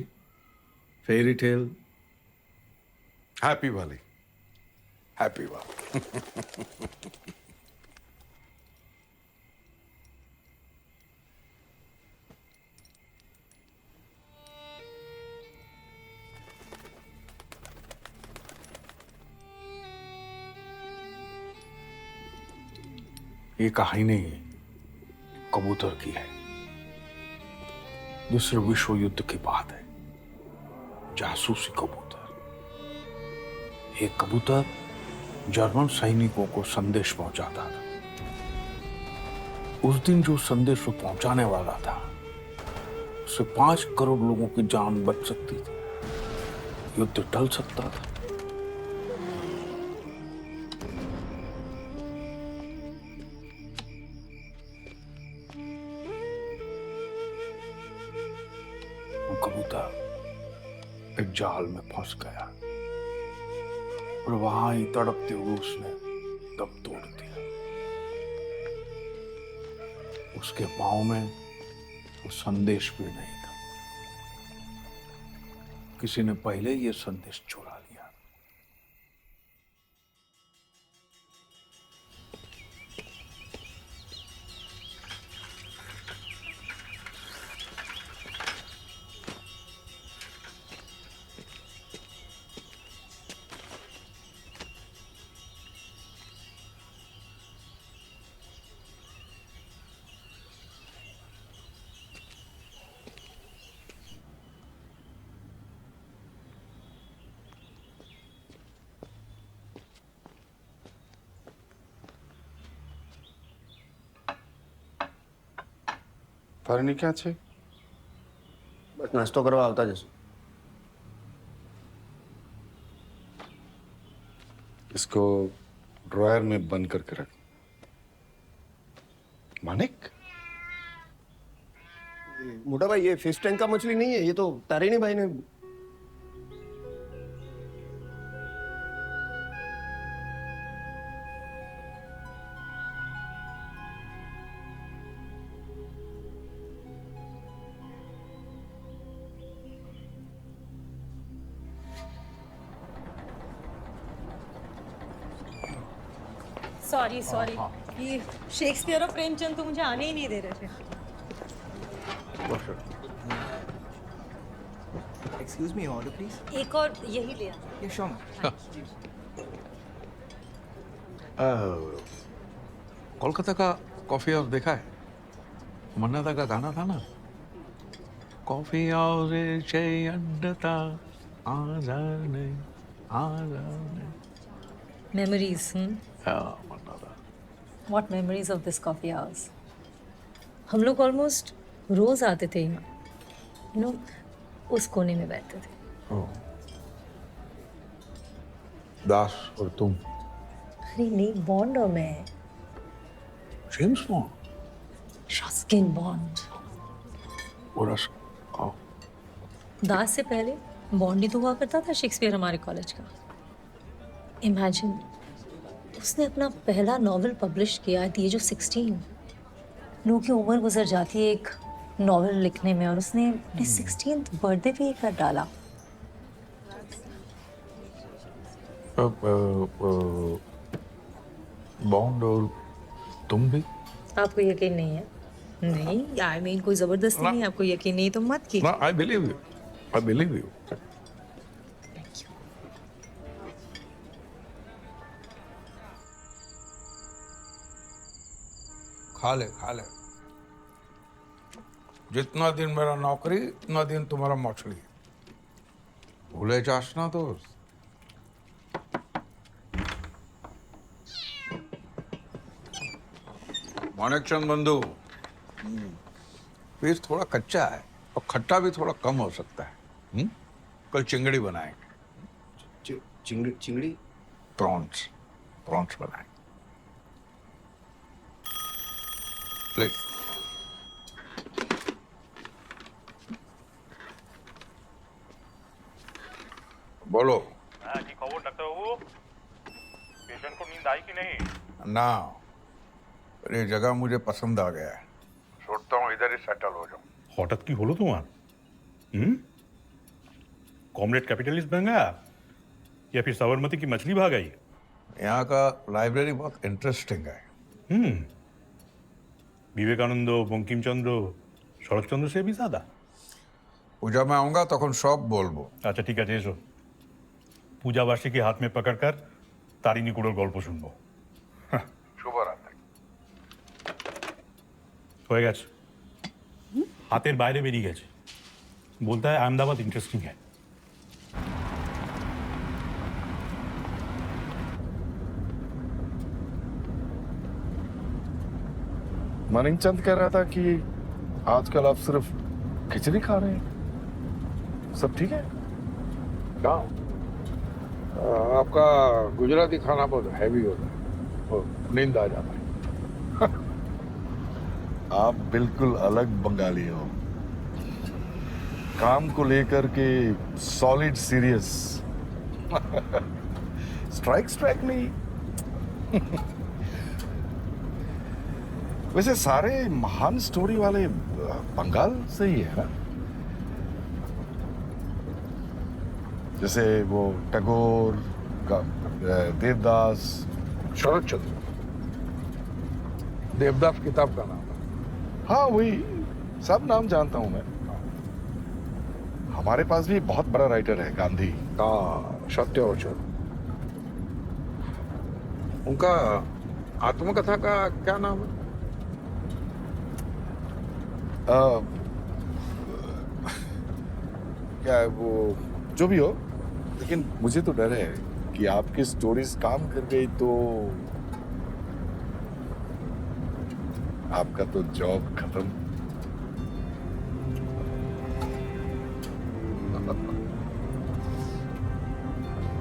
fairy tale? Happy वाली। हैप्पी वाली। ये कहानी कबूतर की है। दूसरे विश्व युद्ध की बात है। जासूसी कबूतर। एक कबूतर जर्मन सैनिकों को संदेश पहुंचाता था। उस दिन जो संदेश वो पहुंचाने वाला था, उससे 5 करोड़ लोगों की जान बच सकती थी। युद्ध टल सकता था। कबूतर एक जाल में फंस गया और वहां ही तड़पते हुए उसने दम तोड़ दिया। उसके पांव में वो संदेश भी नहीं था। किसी ने पहले ये संदेश चुरा लिया। તારે ક્યાં છે? બસ નાસ્તો કરવા આવતા જશું. इसको ड्रॉयर में बंद करके रख. मानिक, मोटा भाई ये फिश टैंक का मछली नहीं है, ये तो तारिणी भाई ने. सॉरी सॉरी, ये शेक्सपियर और प्रेमचंद तो मुझे आने ही नहीं दे रहे थे. Excuse me, order please. एक और यही ले आ. ये शॉम. कोलकाता का कॉफी हाउस देखा है? मन्ना दा का गाना था ना, कॉफी हाउस अंडता आ जाने. मेमोरीज. मन्ना दा. What memories of this coffee house. हम लोग ऑलमोस्ट रोज आते थे यहाँ, यू नो, उस कोने में बैठते थे. दास और तुम. अरे नहीं, बॉन्ड और मैं. James Bond. Ruskin Bond. Das से पहले बॉन्ड ही तो हुआ करता था शेक्सपियर हमारे कॉलेज का. इमेजिन, उसने अपना पहला नॉवेल पब्लिश किया एट द एज ऑफ 16. लोगों की उम्र गुजर जाती है एक नॉवेल लिखने में, और उसने अपने 16th बर्थडे पे ही कर डाला. बॉन्ड और तुम भी? आपको यकीन नहीं है? नहीं, आई मीन कोई जबरदस्ती नहीं. आपको यकीन नहीं तो मत कीजिए. I believe you. I believe you. खा ले. जितना दिन मेरा नौकरी, उतना दिन तुम्हारा मछली. भूले जास ना दोस्त. मानिक चंद बंधु, फिश थोड़ा कच्चा है और खट्टा भी थोड़ा कम हो सकता है. कल चिंगड़ी बनाएंगे. चिंगड़ी? प्रॉन्स बनाएंगे. ले. बोलो. जी खबर डॉक्टर बाबू, पेशेंट को नींद आई कि नहीं? ना, ये जगह मुझे पसंद आ गया है. सोचता हूँ इधर ही सेटल हो जाऊं. हठात की हलो तुम्हार? कॉमरेड कैपिटलिस्ट बन गया या फिर साबरमती की मछली भाग आई? यहाँ का लाइब्रेरी बहुत इंटरेस्टिंग है. विवेकानंद, बंकिम चंद्र, शरद चंद्र से भी ज्यादा. पूजा में आऊंगा तখন सब बोलबो. अच्छा ठीक है, एसो. पूजावासी के हाथ में पकड़कर तारिणी कुड़ोर गल्प सुनबो. शुभ रात्रि. হয়ে গেছে হাতের বাইরে বেরিয়ে গেছে বলতে হয় আহমেদাবাদ ইন্টারেস্টিং है मणिचंद कह रहा था कि आजकल आप सिर्फ खिचड़ी खा रहे हैं सब ठीक है क्या आपका गुजराती खाना बहुत हैवी होता है और नींद आ जाता है आप बिल्कुल अलग बंगाली हो काम को लेकर के सॉलिड सीरियस स्ट्राइक स्ट्राइक नहीं वैसे सारे महान स्टोरी वाले बंगाल से ही है ना जैसे वो टैगोर का देवदास शरद चंद्र देवदास किताब का नाम है हाँ वही सब नाम जानता हूं मैं हमारे पास भी बहुत बड़ा राइटर है गांधी सत्यवचन उनका आत्मकथा का क्या नाम है क्या है वो जो भी हो लेकिन मुझे तो डर है कि आपकी स्टोरीज काम कर गई तो आपका तो जॉब खत्म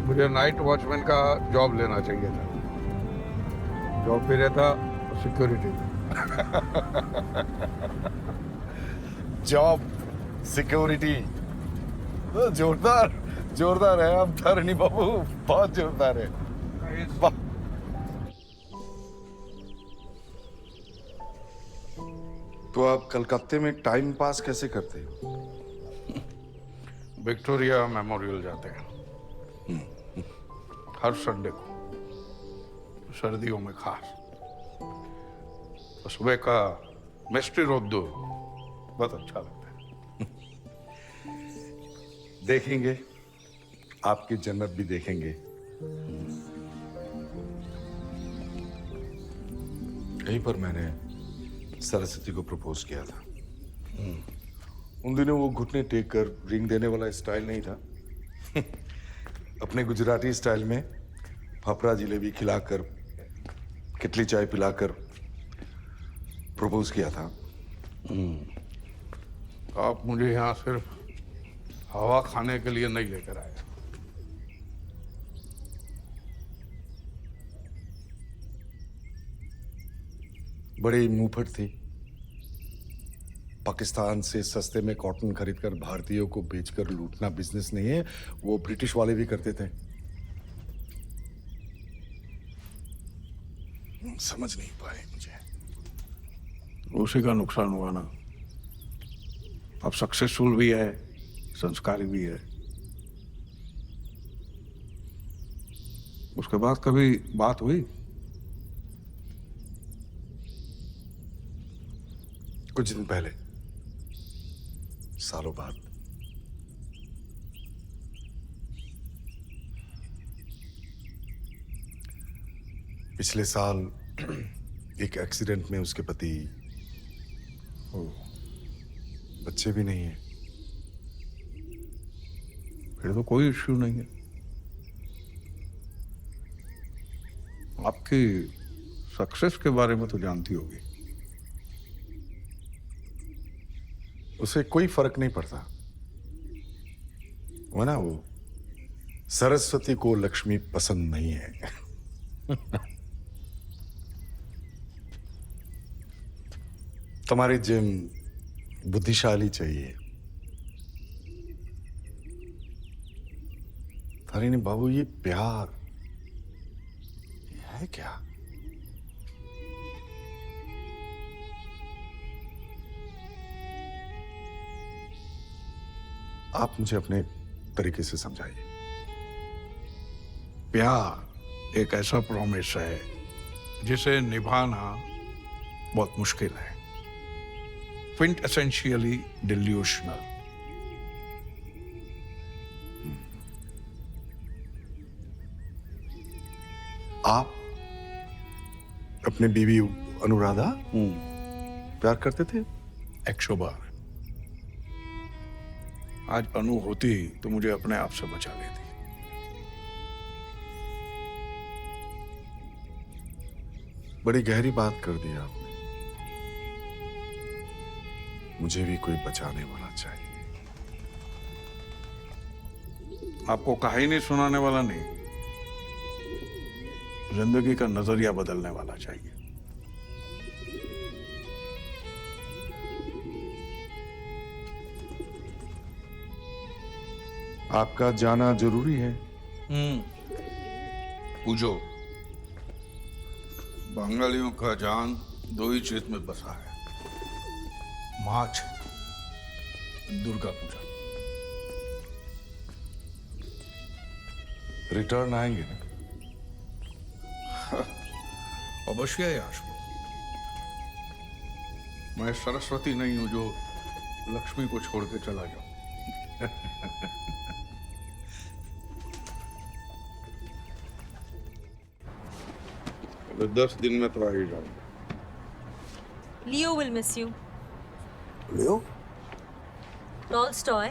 मुझे नाइट वॉचमैन का जॉब लेना चाहिए था जॉब पे रहता सिक्योरिटी जॉब सिक्योरिटी जोरदार जोरदार है आप धरनी बाबू बहुत जोरदार है वाह तो आप कलकत्ते में टाइम पास कैसे करते हो विक्टोरिया मेमोरियल जाते हैं हर संडे को सर्दियों में खास तो सुबह का मिस्ट्री रोड बहुत अच्छा लगता है देखेंगे आपकी जन्नत भी देखेंगे यहीं पर मैंने सरस्वती को प्रपोज किया था उन दिनों वो घुटने टेक कर रिंग देने वाला स्टाइल नहीं था अपने गुजराती स्टाइल में फाफड़ा जिलेबी खिलाकर कितली चाय पिलाकर प्रपोज किया था आप मुझे यहाँ सिर्फ हवा खाने के लिए नहीं लेकर आए बड़ी मुंहफट थी पाकिस्तान से सस्ते में कॉटन खरीदकर भारतीयों को बेचकर लूटना बिजनेस नहीं है वो ब्रिटिश वाले भी करते थे समझ नहीं पाए मुझे उसी का नुकसान हुआ ना अब सक्सेसफुल भी है संस्कारी भी है उसके बाद कभी बात हुई कुछ दिन पहले सालों बाद पिछले साल एक एक्सीडेंट में उसके पति बच्चे भी नहीं है फिर तो कोई इश्यू नहीं है आपकी सक्सेस के बारे में तो जानती होगी उसे कोई फर्क नहीं पड़ता वो ना वो सरस्वती को लक्ष्मी पसंद नहीं है तुम्हारी जिम बुद्धिशाली चाहिए तारिणी बाबू ये प्यार ये है क्या आप मुझे अपने तरीके से समझाइए प्यार एक ऐसा प्रॉमिस है जिसे निभाना बहुत मुश्किल है क्विंट एसेंशियली डिल्यूशनल आप अपने बीवी अनुराधा प्यार करते थे? 100 बार। आज अनु होती तो मुझे अपने आप से बचा लेती। बड़ी गहरी बात कर दी आपने। मुझे भी कोई बचाने वाला चाहिए। आपको कहानी सुनाने वाला नहीं, जिंदगी का नजरिया बदलने वाला चाहिए। आपका जाना जरूरी है। पूछो। बंगालियों का जान दो ही चीज में बसा है, माछ, दुर्गा पूजा। रिटर्न आएंगे ना? अवश्य है आशु। मैं सरस्वती नहीं हूं जो लक्ष्मी को छोड़ के चला जाऊं। 10 दिन में तो आ ही जाऊंगा। Leo will miss you. Leo? Tolstoy.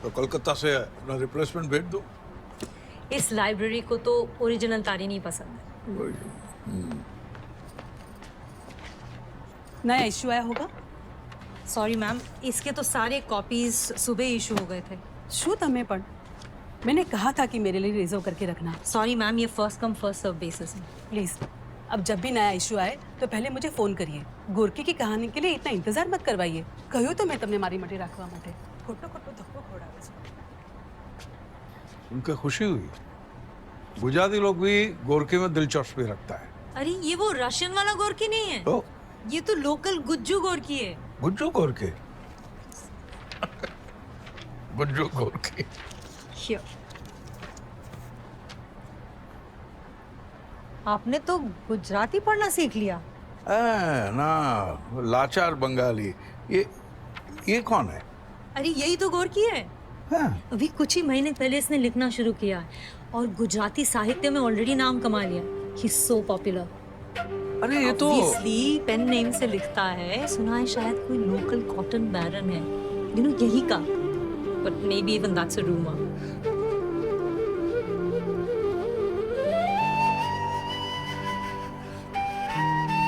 तो कलकत्ता से अपना रिप्लेसमेंट भेज दो। इस लाइब्रेरी को तो ओरिजिनल तारी नहीं पसंद है। नया इश्यू आया होगा? सॉरी मैम, इसके तो सारे कॉपीज सुबह इशू हो गए थे। शू तमें पढ़, मैंने कहा था कि मेरे लिए रिजर्व करके रखना। सॉरी मैम, ये first come first serve basis है। प्लीज, अब जब भी नया इश्यू आए तो पहले मुझे फोन करिए। गोरकी की कहानी के लिए इतना इंतजार मत करवाइए। कहो तो मैं तमने मारी मटी रखवा माटे खोटो खोटो धक्को खोड़ावे छे। उनके खुशी हुई। गुजराती लोग भी गोरकी में दिलचस्पी रखता है। अरे ये वो रशियन वाला गोरकी नहीं है, तो ये तो लोकल गुज्जू गोरकी है। गुज्जू गोरकी। गुज्जू गोरकी। Here. आपने तो गुजराती पढ़ना सीख लिया। ना, लाचार बंगाली। ये कौन है? अरे यही तो गोरकी है। हाँ। अभी कुछ ही महीने पहले इसने लिखना शुरू किया है और गुजराती साहित्य में ऑलरेडी नाम कमा लिया। He is so popular. अरे ये तो पेन नेम से लिखता है। सुना है शायद कोई लोकल कॉटन बैरन है, यू नो, यही का। But may be even that's a rumour.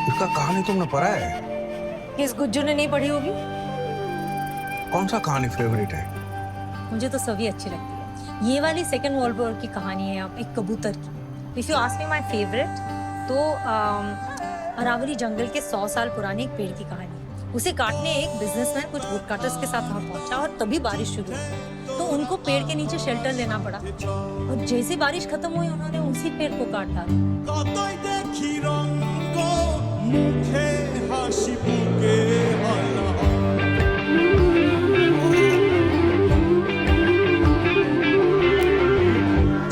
इसका कहानी तुमने पढ़ा है? किस गुज्जू ने नहीं पढ़ी होगी? कौन सा कहानी फेवरेट है? मुझे तो सभी अच्छी लगती है। ये वाली सेकंड वर्ल्ड वॉर की कहानी है, एक कबूतर की। If you ask me my favourite, तो अरावली जंगल के 100 साल पुराने एक पेड़ की कहानी। उसे काटने एक बिजनेसमैन कुछ वुड कटर्स के साथ वहां पहुंचा और तभी बारिश शुरू हुई। तो उनको पेड़ के नीचे शेल्टर लेना पड़ा और जैसे बारिश खत्म हुई उन्होंने उसी पेड़ को काट डाला।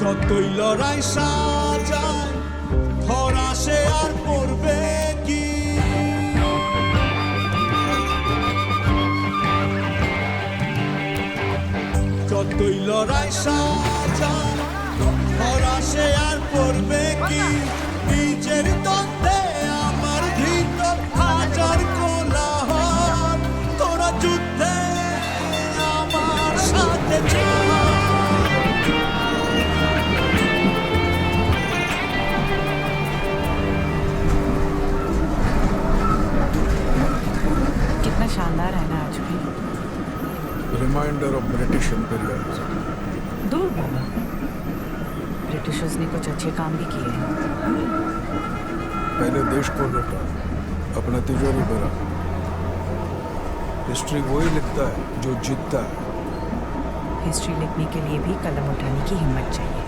যতই লড়াই সাজায় ধরা সে আর করবে কি? যতই লড়াই সাজায় ধরা সে আর করবে কি? নিজের দ্বন্দ্বে আমার ভিতর হাজার কোলাহল, তোরা যুদ্ধে আমার সাথে कितना शानदार है ना आज भी। Reminder of British imperialism. दूर बाबा, ब्रिटिशर्स ने कुछ अच्छे काम भी किए हैं। पहले देश को लूटा, अपना तिजोरी भरा। हिस्ट्री वही लिखता है जो जीतता है। हिस्ट्री लिखने के लिए भी कलम उठाने की हिम्मत चाहिए।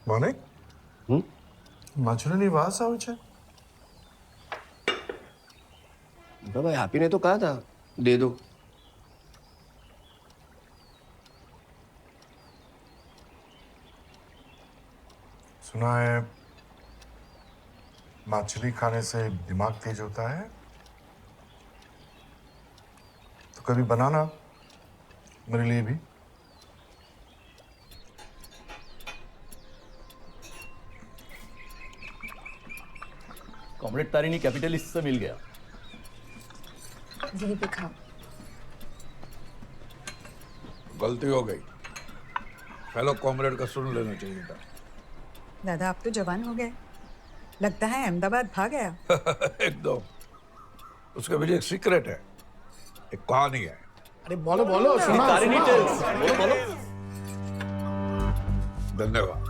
માણેક, માછલીની વાસ આવે છે? भाई हैप्पी ने तो कहा था दे दो। सुना है मछली खाने से दिमाग तेज होता है, तो कभी बनाना मेरे लिए भी। कॉमरेड तारिणी कैपिटलिस्ट से मिल गया। यही दिखा। गलती हो गई, फेलो कॉमरेड का सुन लेना चाहिए था। दादा आप तो जवान हो गए, लगता है अहमदाबाद भाग गया। एकदम। उसके पीछे एक सीक्रेट है, एक कहानी है। अरे बोलो बोलो, सुना तारिणी सुना। टेल्स, बोलो। धन्यवाद।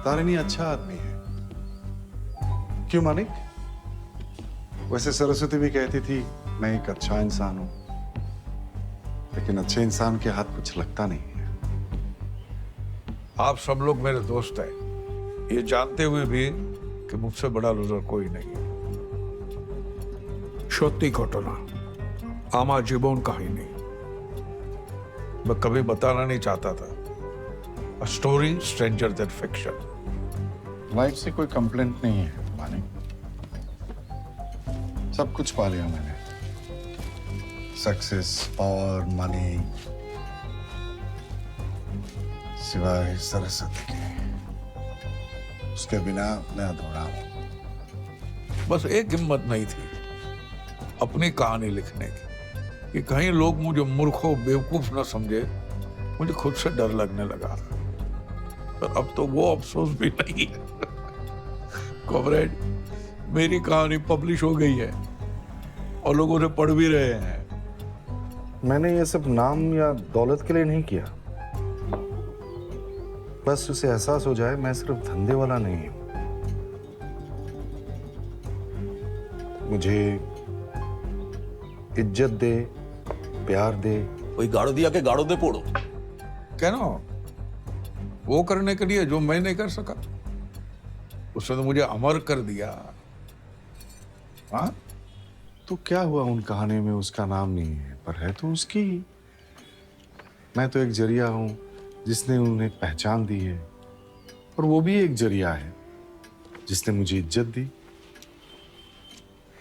तारिणी अच्छा आदमी है, क्यों मानिक? वैसे सरस्वती भी कहती थी मैं एक अच्छा इंसान हूं, लेकिन अच्छे इंसान के हाथ कुछ लगता नहीं है। आप सब लोग मेरे दोस्त हैं, ये जानते हुए भी कि मुझसे बड़ा लूजर कोई नहीं है। সত্যি ঘটনা, আমার জীবন কাহিনী। मैं कभी बताना नहीं चाहता था। A story stranger than fiction। Life से कोई कंप्लेंट नहीं है मानिक, सब कुछ पा लिया मैंने, सक्सेस, पावर, मनी, सिवाय सरस्वती के। उसके बिना मैं अधूरा हूं। बस एक हिम्मत नहीं थी अपनी कहानी लिखने की, कि कहीं लोग मुझे मूर्खों बेवकूफ न समझे। मुझे खुद से डर लगने लगा था, पर अब तो वो अफसोस भी नहीं है। कॉमरेड, मेरी कहानी पब्लिश हो गई है और लोगों ने पढ़ भी रहे हैं। मैंने ये सब नाम या दौलत के लिए नहीं किया, बस उसे एहसास हो जाए मैं सिर्फ धंधे वाला नहीं हूं। मुझे इज्जत दे, प्यार दे। कोई गाड़ो दिया के गाड़ो दे पोड़ो। क्या ना वो करने के लिए जो मैं नहीं कर सका, उसने तो मुझे अमर कर दिया। हाँ, तो क्या हुआ उन कहानी में उसका नाम नहीं है, पर है तो उसकी। मैं तो एक जरिया हूं जिसने उन्हें पहचान दी है, और वो भी एक जरिया है जिसने मुझे इज्जत दी।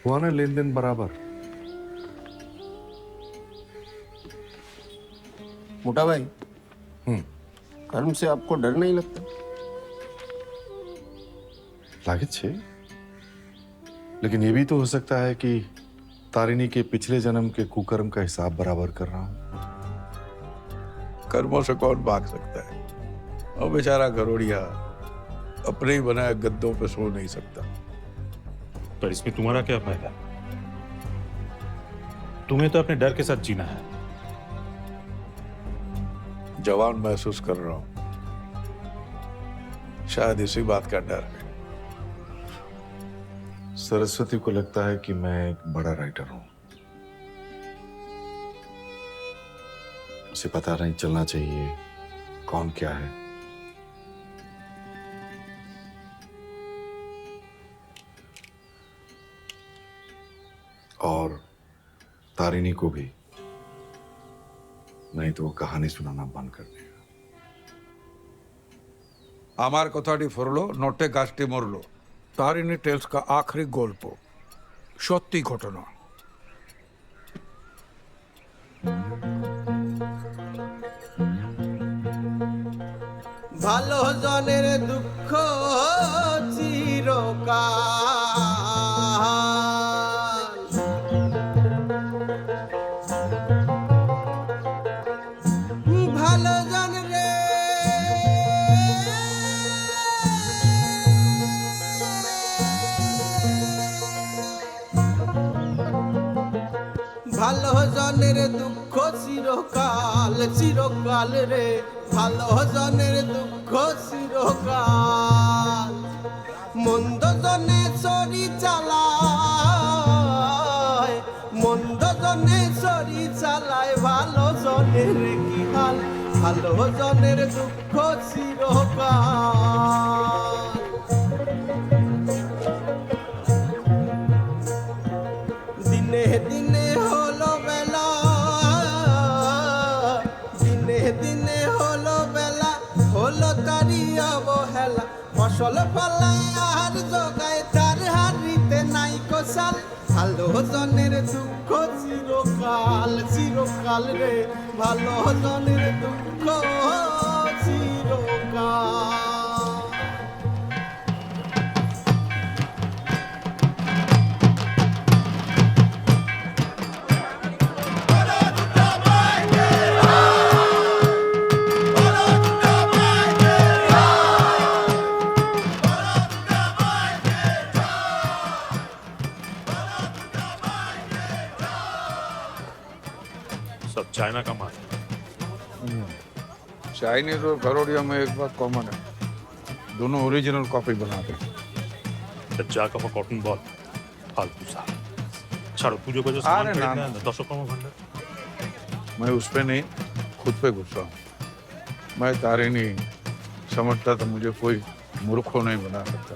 हुआ ना लेन देन बराबर। मोटा भाई, कर्म से आपको डर नहीं लगता? लागे छे, लेकिन ये भी तो हो सकता है कि तारिणी के पिछले जन्म के कुकर्म का हिसाब बराबर कर रहा हूं। कर्मों से कौन भाग सकता है? और बेचारा घरोड़िया अपने ही बनाए गद्दों पे सो नहीं सकता। पर इसमें तुम्हारा क्या फायदा? तुम्हें तो अपने डर के साथ जीना है। जवान महसूस कर रहा हूं, शायद इसी बात का डर है। सरस्वती को लगता है कि मैं एक बड़ा राइटर हूं, उसे पता नहीं चलना चाहिए कौन क्या है। और तारिणी को भी, नहीं तो वो कहानी सुनाना बंद कर देगा। আমার কথাটি ফরলো, নটে গাছটি মরলো। তারিণী টেলস का आखिरी গল্প, সত্যি ঘটনা। ভালো জনের দুঃখ চিরকাল, ভালো জন রে ভালো জনের দুঃখ চিরকাল, চিরকাল রে ভালো জনের দুঃখ চিরকাল। মন্দ জনে চরি চালায়, মন্দ জনে চরি চালায়, ভালো জনের কি হাল, ভালো জনের দুঃখ চিরকাল। দিনে দিনে হলো বেলা, দিনে চিরকাল রে ভালো জনের দুঃখ চিরকাল। सब चाइना का माल चाइनीज और गरोडिया में एक बात कॉमन है, दोनों ओरिजिनल कॉपी बनाते हैं। जा का कॉटन बॉल फालतू सा ছাড়ো পুজো को जो अरे सामान ना, खरीदना ना। है ना दर्शकों में भंडार मैं उस पे नहीं, खुद पे गुस्सा हूँ। मैं तारिणी समझता तो मुझे कोई मूर्खों नहीं बना सकता।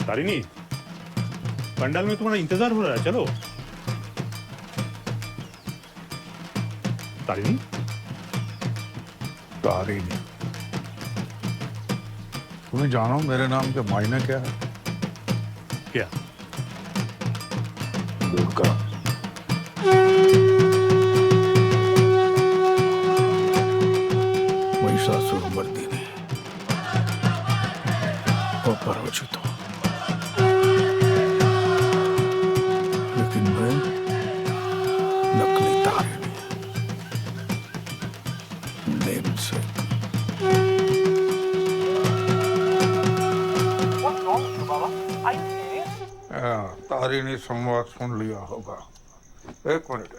तारिणी पंडाल में तुम्हारा इंतजार हो रहा है, चलो। तारिणी तारिणी, तुम्हें जानो मेरे नाम के मायने क्या है? क्या? दुर्गा। महिषासुरमर्दिनी अपराजिता। लेकिन मैं नकली तारिणी, नेमसेक। तारिणी संवाद सुन लिया होगा। एक मिनट,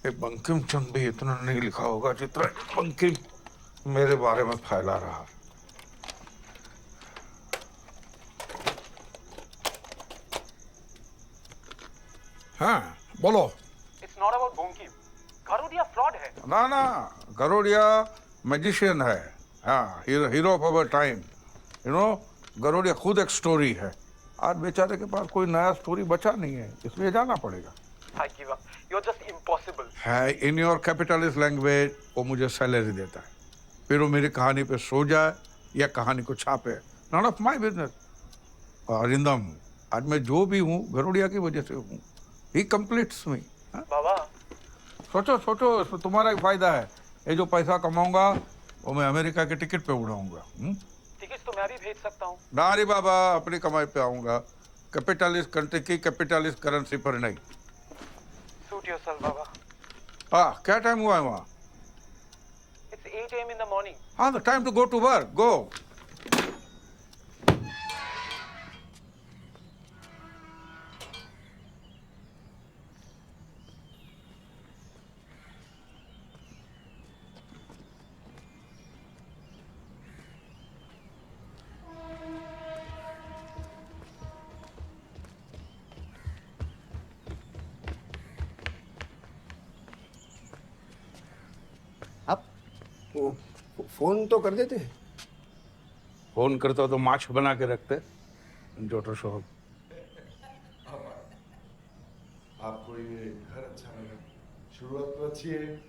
ये बंकिम चंद भी इतना नहीं लिखा होगा जितना बंकिम मेरे बारे में फैला रहा। हाँ बोलो। इट्स नॉट अबाउट बोंकी, गरुड़िया फ्रॉड है। ना, गरोडिया मैजिशियन है। हाँ, hero of our time. You know, Garodia खुद एक स्टोरी है। आज बेचारे के पास कोई नया स्टोरी बचा नहीं है, इसलिए जाना पड़ेगा। I give up. You're just impossible. है इन योर कैपिटलिस्ट लैंग्वेज, वो मुझे सैलरी देता है, फिर वो मेरी कहानी पे सो जाए या कहानी को छापे, not of my business. Arindam, आज मैं जो भी हूँ गरोडिया की वजह से हूँ। ही कंप्लीट्स मी। बाबा सोचो, इसमें तुम्हारा ही फायदा है। ये जो पैसा कमाऊंगा वो मैं अमेरिका के टिकट पे उड़ाऊंगा। टिकट तो मैं भी भेज सकता हूँ। ना रे बाबा, अपनी कमाई पे आऊंगा, कैपिटलिस्ट कंट्री की कैपिटलिस्ट करेंसी पर नहीं। Suit yourself, बाबा। हाँ, क्या टाइम हुआ है वहाँ? It's 8 a.m. in the morning. हाँ, the time to go to work. Go. Phone तो कर देते। फोन करता तो माछ बना के रखते। जोटो शोहब, आपको ये घर अच्छा लगा? शुरुआत तो अच्छी है।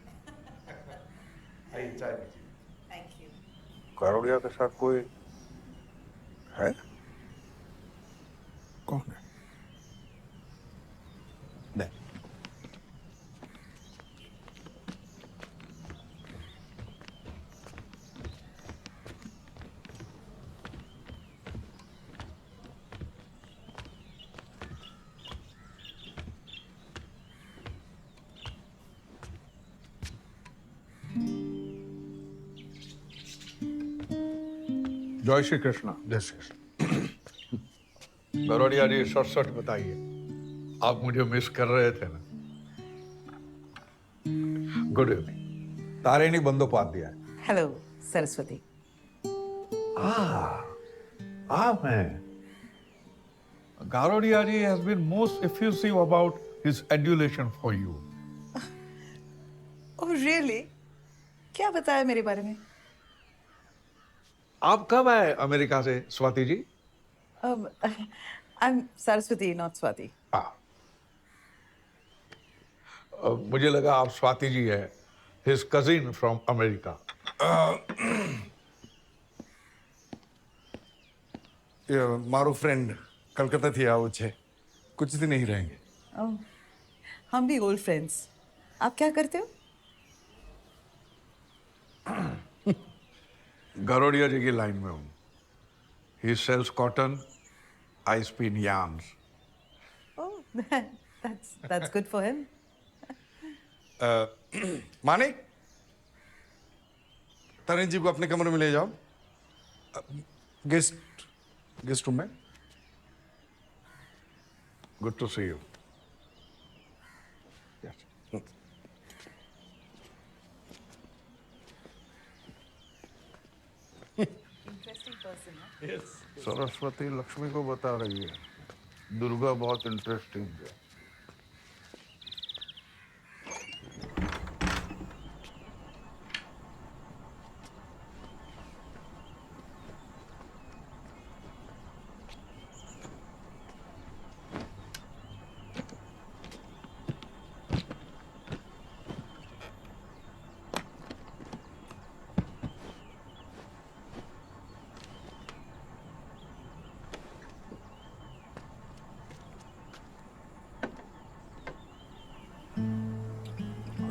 आइए चाय पीजिए। Thank you. गरोडिया के साथ कोई है? कौन है? नहीं। जय श्री कृष्णा। जय श्री कृष्ण। गरोडिया जी, सच बताइए, आप मुझे मिस कर रहे थे ना? Good evening. Tarini Bandopadhyay. Hello Saraswati. आप हैं। Garodia-ji has been most effusive about his adulation for you. Oh really? क्या बताया मेरे बारे में? आप कब आए अमेरिका से Swati ji? I am Saraswati not Swati. मुझे लगा आप स्वाति जी है, his cousin from America. मारो फ्रेंड कलकत्ता थी आओ छे कुछ दिन नहीं रहेंगे। ओह हम भी ओल्ड फ्रेंड्स। आप क्या करते हो? गरोडिया जी की लाइन में हूँ। He sells cotton, I spin yarns. Oh, that's good for him. Manik, Tarun ji को अपने कमरे में ले जाओ। गेस्ट रूम में। Good to see you. Interesting person, huh? Yes. Saraswati Lakshmi को बता रही है दुर्गा बहुत इंटरेस्टिंग है।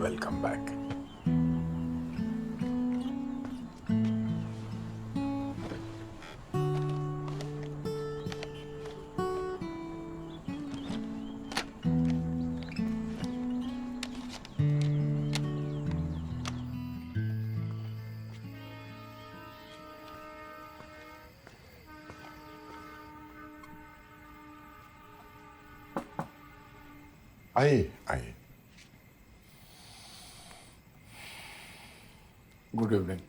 Welcome back. आइए। Good evening.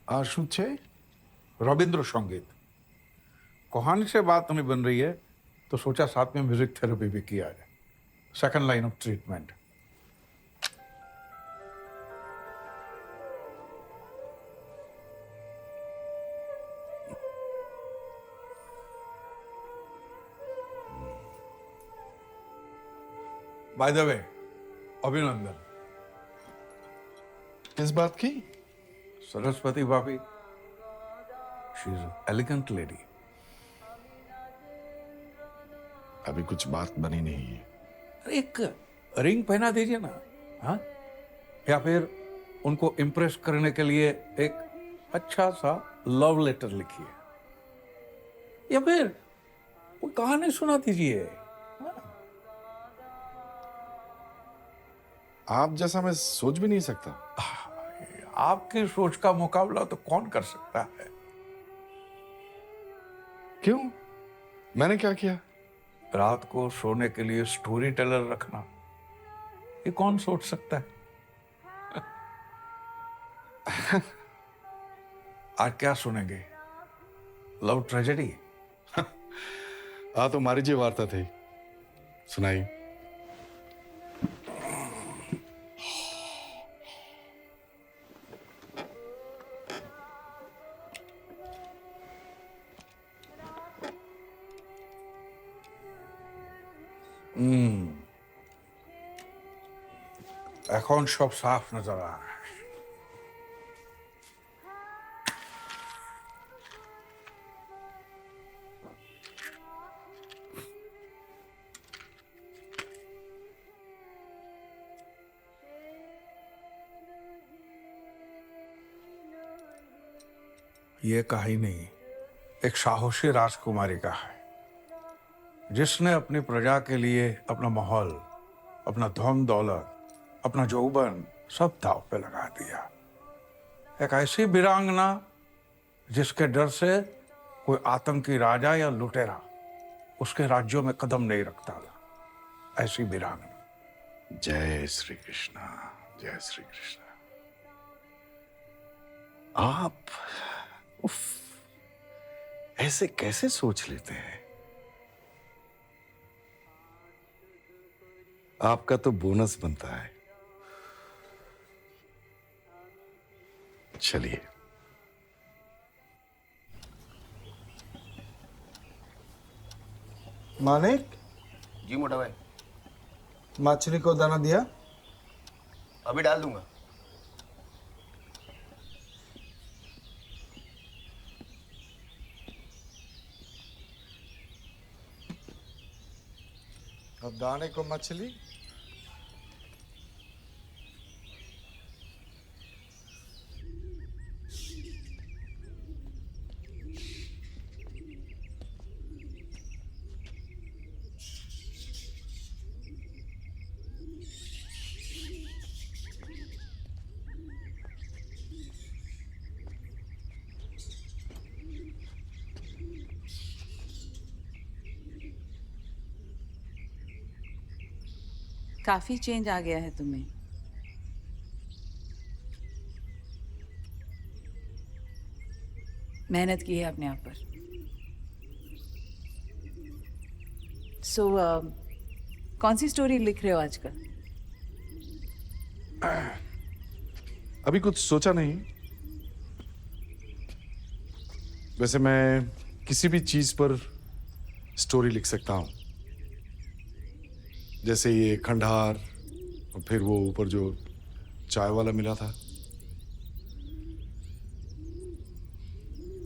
आज શું છે? रविंद्रसंगीत। कहानी से बात नहीं बन रही है तो सोचा साथ में म्यूजिक थेरेपी भी किया जाए। Second line of treatment. By the way, अभिनंदन। किस बात की? सरस्वती भाभी, शी इज एलिगेंट लेडी। अभी कुछ बात बनी नहीं है। अरे एक रिंग पहना दीजिए ना, हाँ? या फिर उनको इम्प्रेस करने के लिए एक अच्छा सा लव लेटर लिखिए, या फिर कोई कहानी सुना दीजिए। आप जैसा मैं सोच भी नहीं सकता। आपकी सोच का मुकाबला तो कौन कर सकता है? क्यों? मैंने क्या किया? रात को सोने के लिए स्टोरी टेलर रखना, ये कौन सोच सकता है? आज क्या सुनेंगे? Love tragedy? हाँ तो मारी जी वार्ता थी, सुनाई। এখন সব সাফ নজর आ रहा है। ये कहानी एक साहसी राजकुमारी का है जिसने अपनी प्रजा के लिए अपना माहौल, अपना धन दौलत, अपना यौवन सब दांव पे लगा दिया। एक ऐसी वीरांगना जिसके डर से कोई आतंकी राजा या लुटेरा उसके राज्यों में कदम नहीं रखता था। ऐसी वीरांगना। जय श्री कृष्णा, जय श्री कृष्णा। आप उफ, ऐसे कैसे सोच लेते हैं? आपका तो बोनस बनता है। चलिए। मानिक, जी मोटा भाई। मछली को दाना दिया? अभी डाल दूंगा। अब दाने को मछली। काफी चेंज आ गया है तुम्हें। मेहनत की है अपने आप पर। सो कौन सी स्टोरी लिख रहे हो आजकल? अभी कुछ सोचा नहीं। वैसे मैं किसी भी चीज पर स्टोरी लिख सकता हूं, जैसे ये खंडहार और फिर वो ऊपर जो चाय वाला मिला था।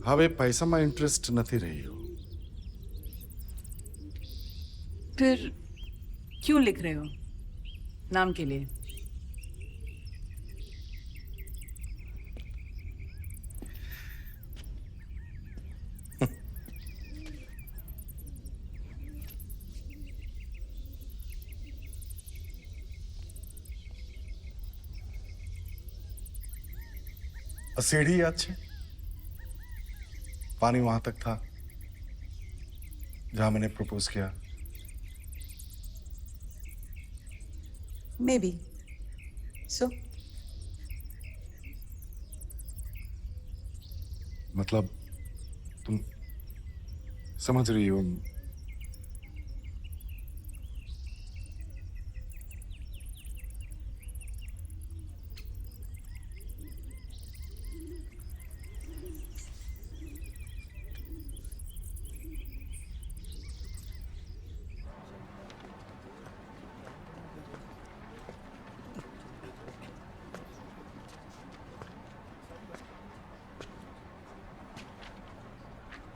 હવે પૈસામાં इंटरेस्ट નથી રહ્યો। फिर क्यों लिख रहे हो? नाम के लिए? सीढ़ी याद है? पानी वहां तक था जहां मैंने प्रपोज किया। मे बी सो। मतलब तुम समझ रही हो?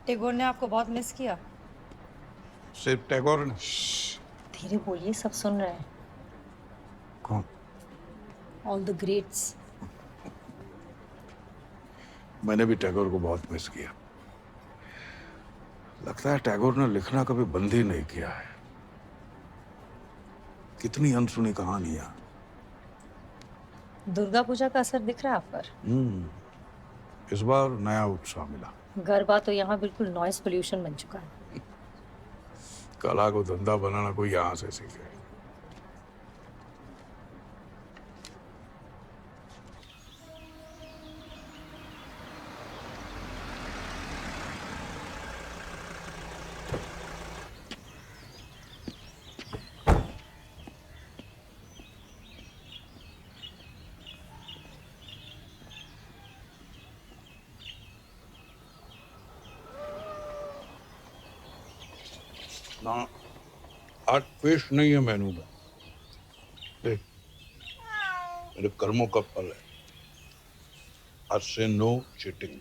टैगोर ने आपको बहुत मिस किया। सिर्फ टैगोर ने? धीरे बोलिए, सब सुन रहे हैं। कौन? All the greats. मैंने भी टैगोर को बहुत मिस किया। लगता है टैगोर ने लिखना कभी बंद ही नहीं किया है। कितनी अनसुनी कहानियां। दुर्गा पूजा का असर दिख रहा है आप पर। इस बार नया उत्साह मिला। गरबा तो यहाँ बिल्कुल नॉइस पोल्यूशन बन चुका है। कला को धंधा बनाना कोई यहाँ से सीखे। ना, आज पेश नहीं है मेनू में। देख, मेरे कर्मों का फल है। आज से नो चीटिंग।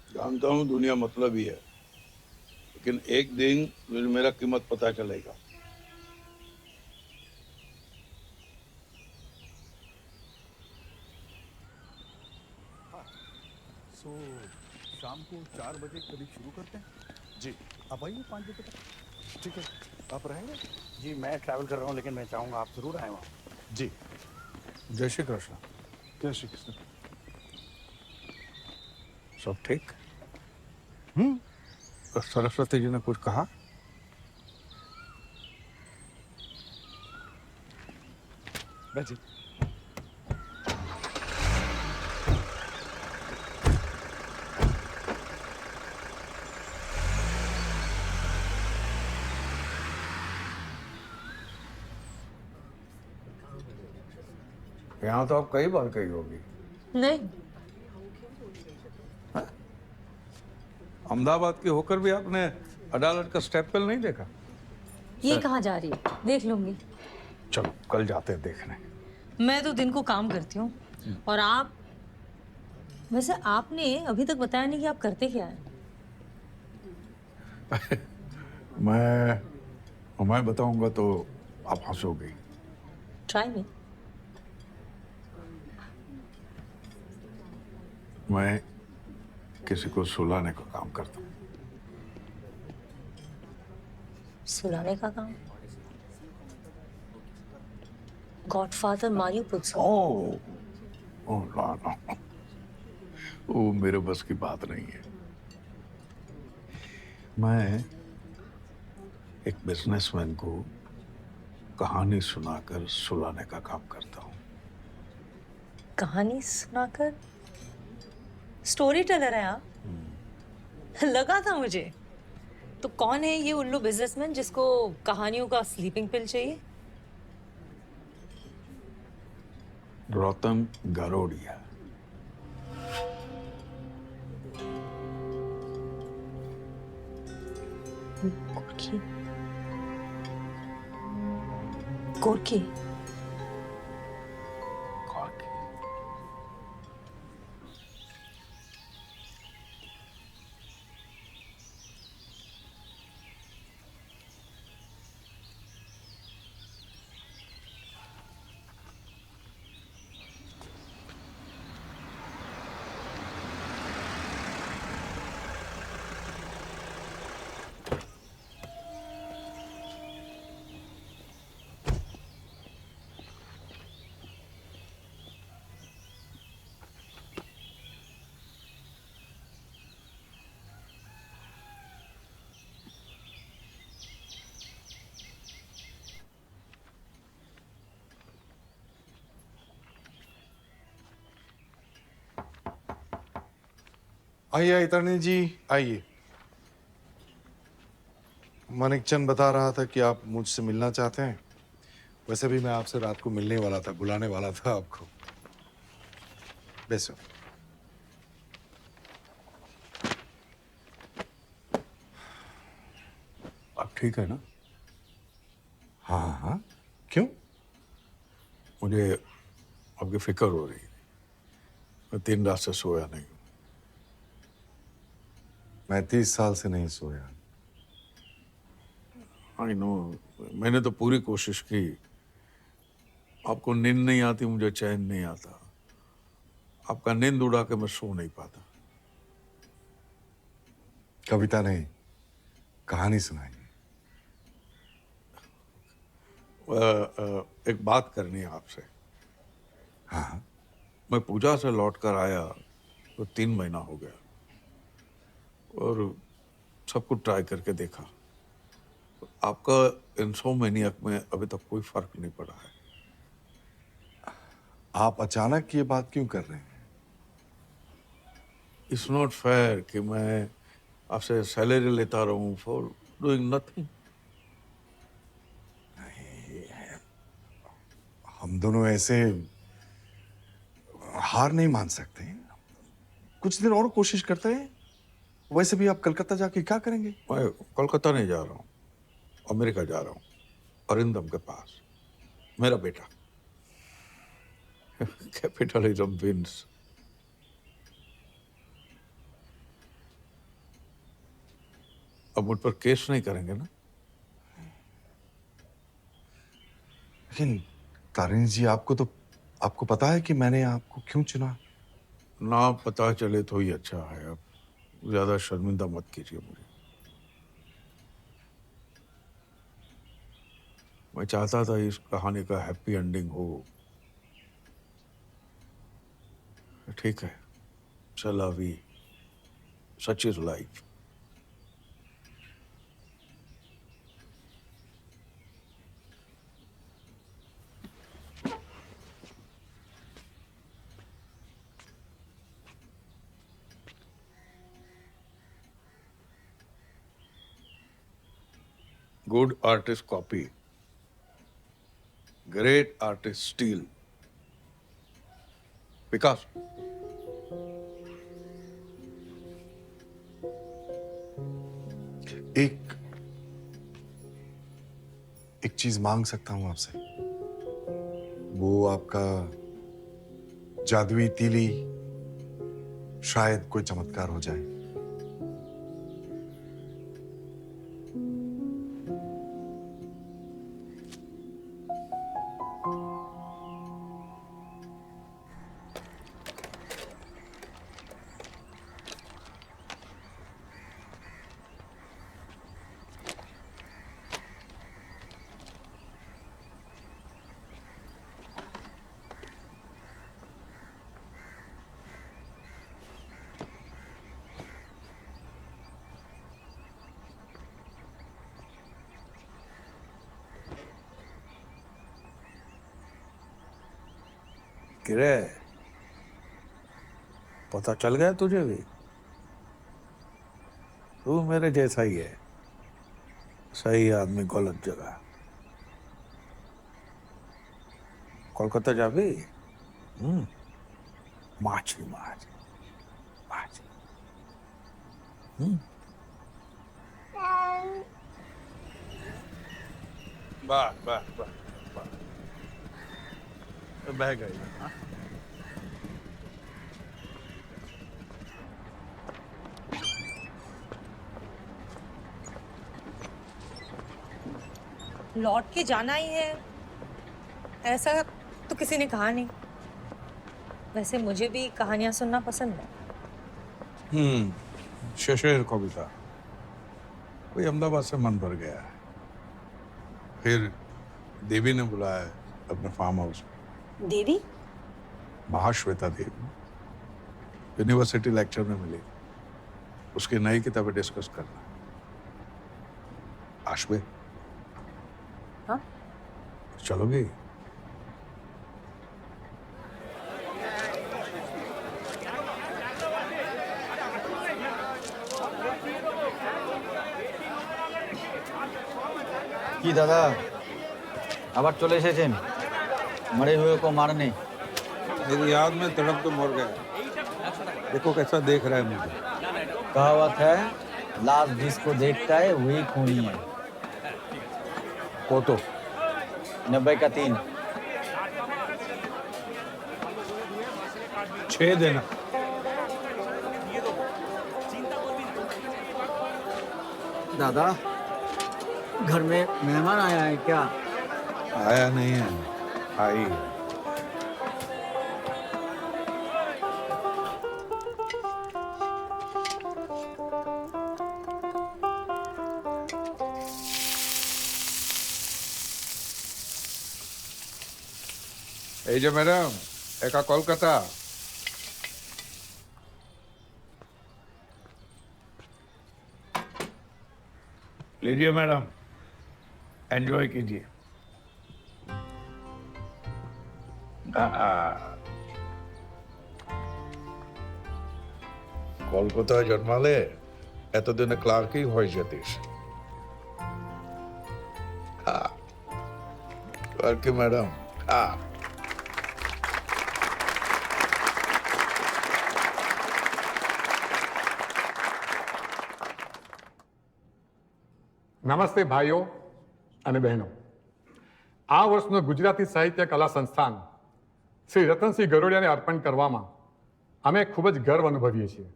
जानता हूँ दुनिया मतलब ही है, लेकिन एक दिन मुझे मेरा कीमत पता चलेगा। सो शाम को 4 बजे करीब शुरू करते हैं। जी, आप आइए 5 बजे तक। ठीक है, आप रहेंगे? जी मैं ट्रैवल कर रहा हूँ, लेकिन मैं चाहूँगा आप जरूर आए वहाँ। जी। जय श्री कृष्ण। जय श्री कृष्ण। सब ठीक? तो सरस्वती जी ने कुछ कहा? बैठिए। यहाँ तो आप कई बार गई होगी। नहीं। अहमदाबाद की होकर भी आपने अदालत का स्टेप वेल नहीं देखा? ये कहाँ जा रही है? देख लूंगी। चलो कल जाते हैं देखने। मैं तो दिन को काम करती हूँ और आप, वैसे आपने अभी तक बताया नहीं कि आप करते क्या हैं? मैं बताऊंगा तो आप हंसोगे। Try me. मैं किसी को सुलाने का काम करता हूँ। सुलाने का काम? Godfather Mario पुज़ो। ओह ना, वो मेरे बस की बात नहीं है। मैं एक बिजनेसमैन को कहानी सुनाकर सुलाने का काम करता हूँ। कहानी सुनाकर? स्टोरी टेलर है आप? लगा था मुझे। तो कौन है ये उल्लू बिजनेसमैन जिसको कहानियों का स्लीपिंग पिल चाहिए? रतन गारोडिया। गोरकी। गोरकी। आइए इतरनी जी, आइए। मानिक चंद बता रहा था कि आप मुझसे मिलना चाहते हैं। वैसे भी मैं आपसे रात को मिलने वाला था, बुलाने वाला था आपको। बैसो। आप ठीक है ना? हाँ हाँ, क्यों? मुझे आपकी फिक्र हो रही है। मैं 3 रात से सोया नहीं हूँ। मैं 30 साल से नहीं सोया। आई नो, मैंने तो पूरी कोशिश की। आपको नींद नहीं आती, मुझे चैन नहीं आता। आपका नींद उड़ा के मैं सो नहीं पाता। कविता नहीं, कहानी सुनाइए। एक बात करनी है आपसे। हाँ। मैं पूजा से लौटकर आया तो 3 महीना हो गया और सब कुछ ट्राई करके देखा। आपका इंसोमेनियक में अभी तक कोई फर्क नहीं पड़ा है। आप अचानक ये बात क्यों कर रहे हैं? इट्स नॉट फेयर कि मैं आपसे सैलरी लेता रहूं फॉर डूइंग नथिंग। हम दोनों ऐसे हार नहीं मान सकते। कुछ दिन और कोशिश करते हैं। वैसे भी आप कलकत्ता जाके क्या करेंगे? मैं कोलकाता नहीं जा रहा हूँ, अमेरिका जा रहा हूँ, अरिंदम के पास। मेरा बेटा। Capitalism wins. अब मुझ पर केस नहीं करेंगे ना? लेकिन तारिणी जी, आपको पता है कि मैंने आपको क्यों चुना? ना पता चले तो ही अच्छा है। अब ज्यादा शर्मिंदा मत कीजिए मुझे। मैं चाहता था इस कहानी का हैप्पी एंडिंग हो। ठीक है, चल अभी such is life. Good artist copy. Great artist steal. Picasso. एक चीज मांग सकता हूं आपसे? वो आपका जादुई तीली, शायद कोई चमत्कार हो जाए। किरे, पता चल गया तुझे भी? तू मेरे जैसा ही है, सही आदमी गलत जगह। कोलकाता जा भी? माछी माछ माछ। वाह वाह वाह, बह गई। लौट के जाना ही है, ऐसा तो किसी ने कहा नहीं। वैसे मुझे भी कहानियां सुनना पसंद है। शशेर को भी था, कोई अहमदाबाद से मन भर गया। फिर देवी ने बुलाया अपने फार्म हाउस। देवी? महाश्वेता देवी यूनिवर्सिटी लेक्चर में मिली, उसकी नई किताबें डिस्कस करना। आशवे, हाँ? चलोगी? কি দাদা আবার চলে এসেছেন मरे हुए को मारने? मेरी याद में तड़प तो मर गया। देखो कैसा देख रहा है मुझे। कहावत है, लाश जिसको देखता है वही खूनी है। फोटो 90 का 3। 6 देना। दादा घर में मेहमान आया है क्या? आया नहीं है, आई। এই যে ম্যাডাম, একা কলকাতা। लीजिए मैडम, एंजॉय कीजिए। কলকাতায় জন্মালে এতদিনে ক্লার্কই হয়ে যেতিস। ক্লার্কি ম্যাডাম। નમસ્તે ભાઈઓ અને બહેનો, આ વર્ષનો ગુજરાતી સાહિત્ય કલા સંસ્થાન શ્રી રતનસિંહ ગરોડિયાને અર્પણ કરવામાં हमें खूब गर्व अनुभवीए છીએ।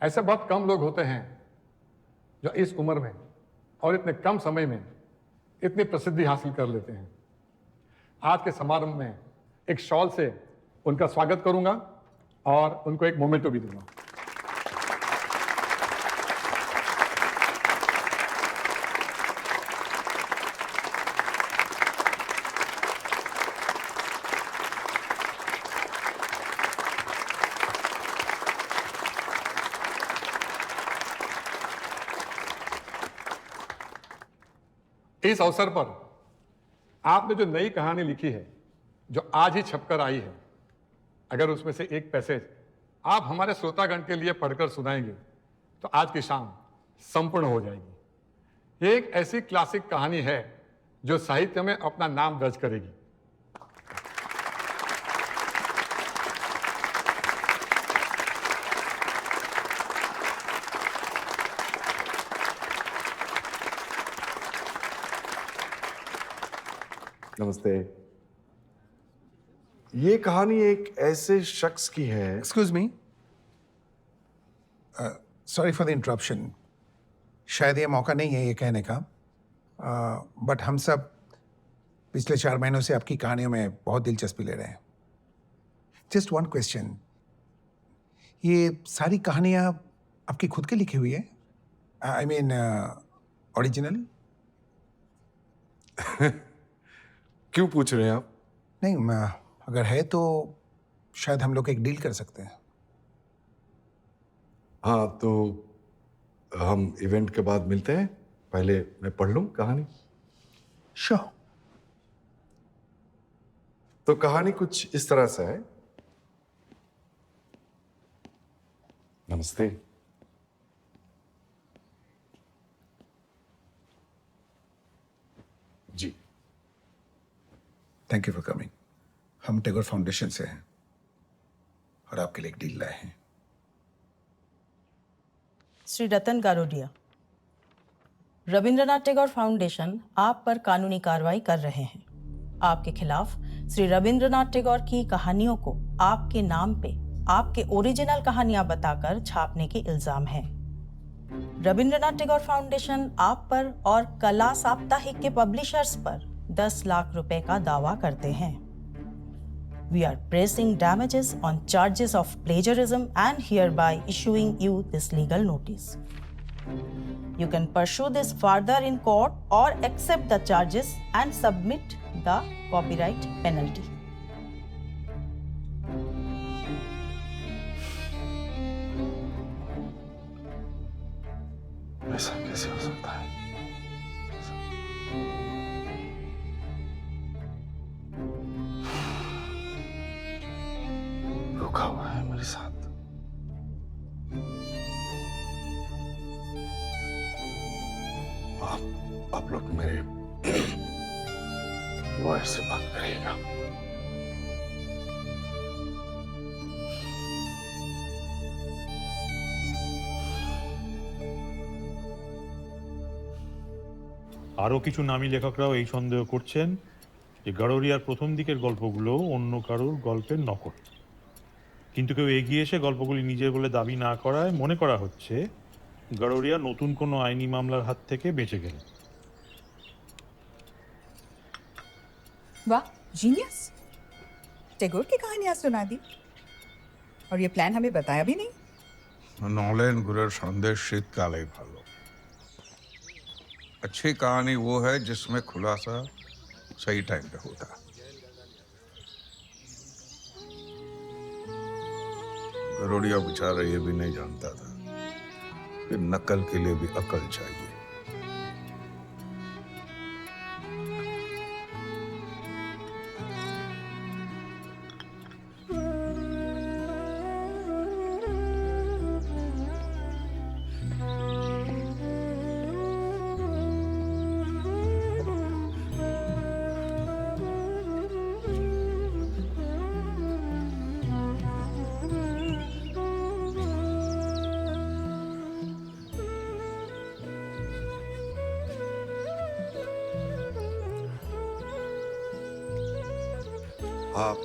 ऐसे बहुत कम लोग होते हैं जो इस उम्र में और इतने कम समय में इतनी प्रसिद्धि हासिल कर लेते हैं। आज के समारोह में एक शॉल से उनका स्वागत करूंगा और उनको एक मोमेंटो भी दूंगा। इस अवसर पर आपने जो नई कहानी लिखी है, जो आज ही छपकर आई है, अगर उसमें से एक पैसेज आप हमारे श्रोतागण के लिए पढ़कर सुनाएंगे तो आज की शाम संपूर्ण हो जाएगी। ये एक ऐसी क्लासिक कहानी है जो साहित्य में अपना नाम दर्ज करेगी। नमस्ते। ये कहानी एक ऐसे शख्स की है। Excuse me, sorry for the interruption. शायद ये मौका नहीं है ये कहने का, बट हम सब पिछले 4 महीनों से आपकी कहानियों में बहुत दिलचस्पी ले रहे हैं। जस्ट वन क्वेश्चन, ये सारी कहानियाँ आपकी खुद की लिखी हुई है? I mean original? क्यों पूछ रहे हैं आप? नहीं, अगर है तो शायद हम लोग एक डील कर सकते हैं। हाँ, तो हम इवेंट के बाद मिलते हैं। पहले मैं पढ़ लूं कहानी। श्योर। तो कहानी कुछ इस तरह से है। नमस्ते। जी, थैंक यू फॉर कमिंग। हम टैगोर फाउंडेशन से हैं और आपके लिए एक डील लाए हैं। श्री रतन गारोडिया, रविंद्रनाथ टैगोर फाउंडेशन आप पर कानूनी कार्रवाई कर रहे हैं। आपके खिलाफ श्री रविंद्रनाथ टैगोर की कहानियों को आपके नाम पे आपके ओरिजिनल कहानियां बताकर छापने के इल्जाम हैं। रविंद्रनाथ टैगोर फाउंडेशन आप पर और कला साप्ताहिक के पब्लिशर्स पर 10 लाख रुपए का दावा करते हैं। We are pressing damages on charges of plagiarism and hereby issuing you this legal notice. You can pursue this further in court or accept the charges and submit the copyright penalty. ऐसा कैसे हो सकता है? रुका हुआ है मेरे साथ। आप लोग मेरे लॉयर से बात करिएगा। আরও কিছু নামী লেখকরাও এই সন্দেহ করছেন যে গারোরিয়ার প্রথম দিকের গল্পগুলো অন্য কারোর গল্পের নকল, কিন্তু কেউ এগিয়ে এসে গল্পগুলি নিজের বলে দাবি না করায় মনে করা হচ্ছে গারোরিয়া নতুন কোনো আইনি মামলার হাত থেকে বেঁচে গেল। वाह, जीनियस। टैगोर की कहानियां सुना दी और ये प्लान हमें बताया भी नहीं। नॉलेन गुरर संदेश शीतकाल ही भालो। अच्छी कहानी वो है जिसमें खुलासा सही टाइम पे होता। गरोडिया बेचारा ये भी नहीं जानता था कि नकल के लिए भी अकल चाहिए। आप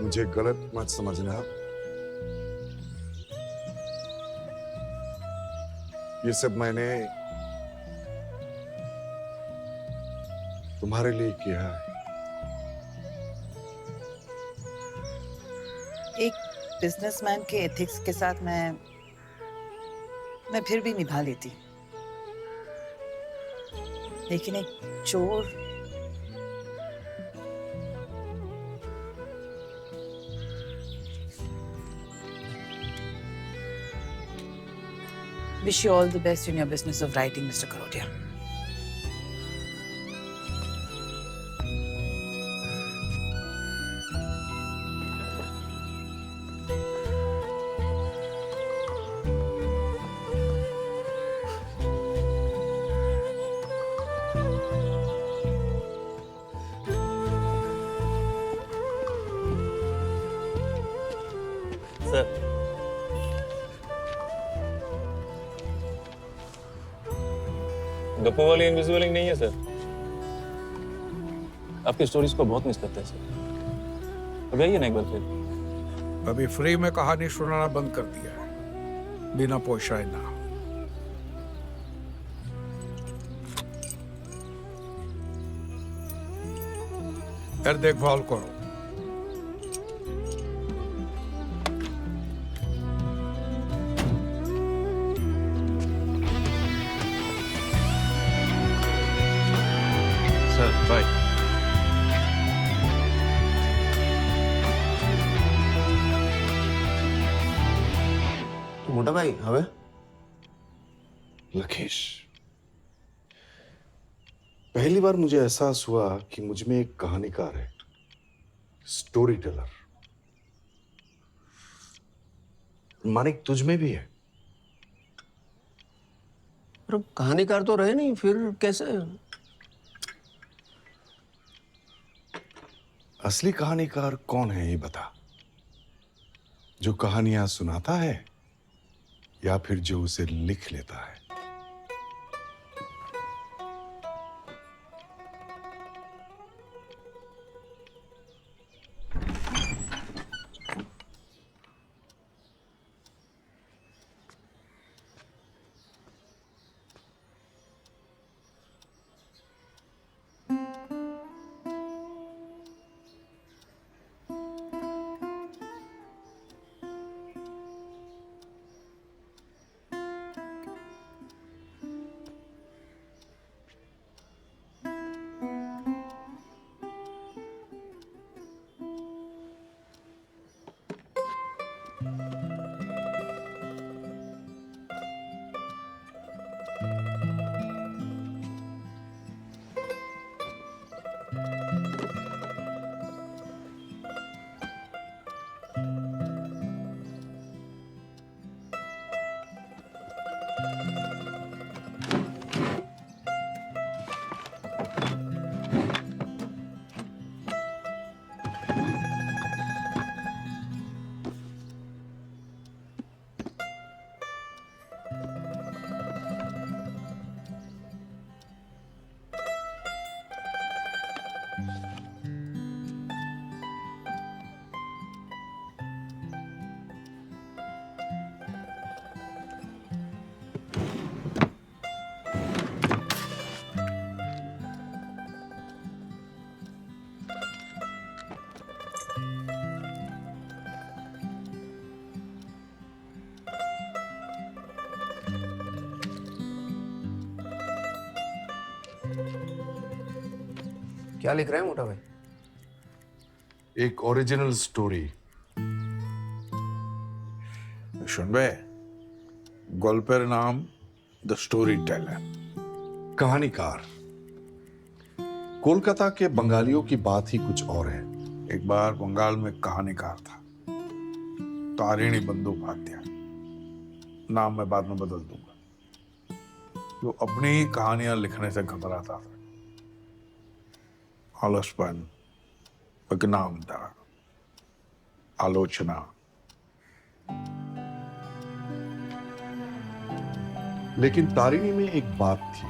मुझे गलत मत समझना। ये सब मैंने तुम्हारे लिए किया है। एक बिजनेसमैन के एथिक्स के साथ मैं फिर भी निभा लेती, लेकिन एक चोर Wish you all the best in your business of writing, Mr. Karodia. Sir Gappu वाली इनविजिबल इंक नहीं है सर। आपकी स्टोरीज को बहुत मिस करते हैं सर। अब आइए ना एक बार फिर। अभी फ्री में कहानी सुनाना बंद कर दिया है, बिना पोशाए ना। यार देखभाल करो। Sir bye. मोटा भाई हवे लखेश, पहली बार मुझे एहसास हुआ कि मुझ में एक कहानीकार है, स्टोरी टेलर। मानिक तुझ में भी है। पर कहानीकार तो रहे नहीं, फिर कैसे? असली कहानीकार कौन है ये बता। जो कहानियां सुनाता है या फिर जो उसे लिख लेता है? क्या लिख रहे हैं मोटा भाई? एक ओरिजिनल स्टोरी। শুনবে গল্পের नाम द स्टोरी टेलर। कहानीकार। कोलकाता के बंगालियों की बात ही कुछ और है। एक बार बंगाल में कहानीकार था, तारिणी बंदोपाध्याय। नाम मैं बाद में बदल दूंगा। जो अपनी ही कहानियां लिखने से घबराता था। आलसपन, अज्ञानता, आलोचना। लेकिन तारिणी में एक बात थी।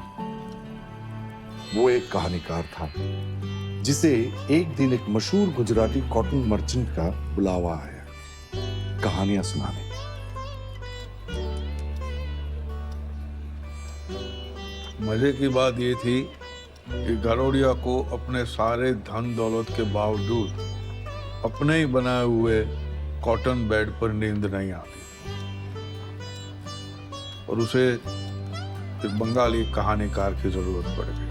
वो एक कहानीकार था जिसे एक दिन एक मशहूर गुजराती कॉटन मर्चेंट का बुलावा आया कहानियां सुनाने। मजे की बात ये थी कि गरोड़िया को अपने सारे धन दौलत के बावजूद अपने ही बनाए हुए कॉटन बेड पर नींद नहीं आती और उसे एक बंगाली कहानीकार की जरूरत पड़ गई।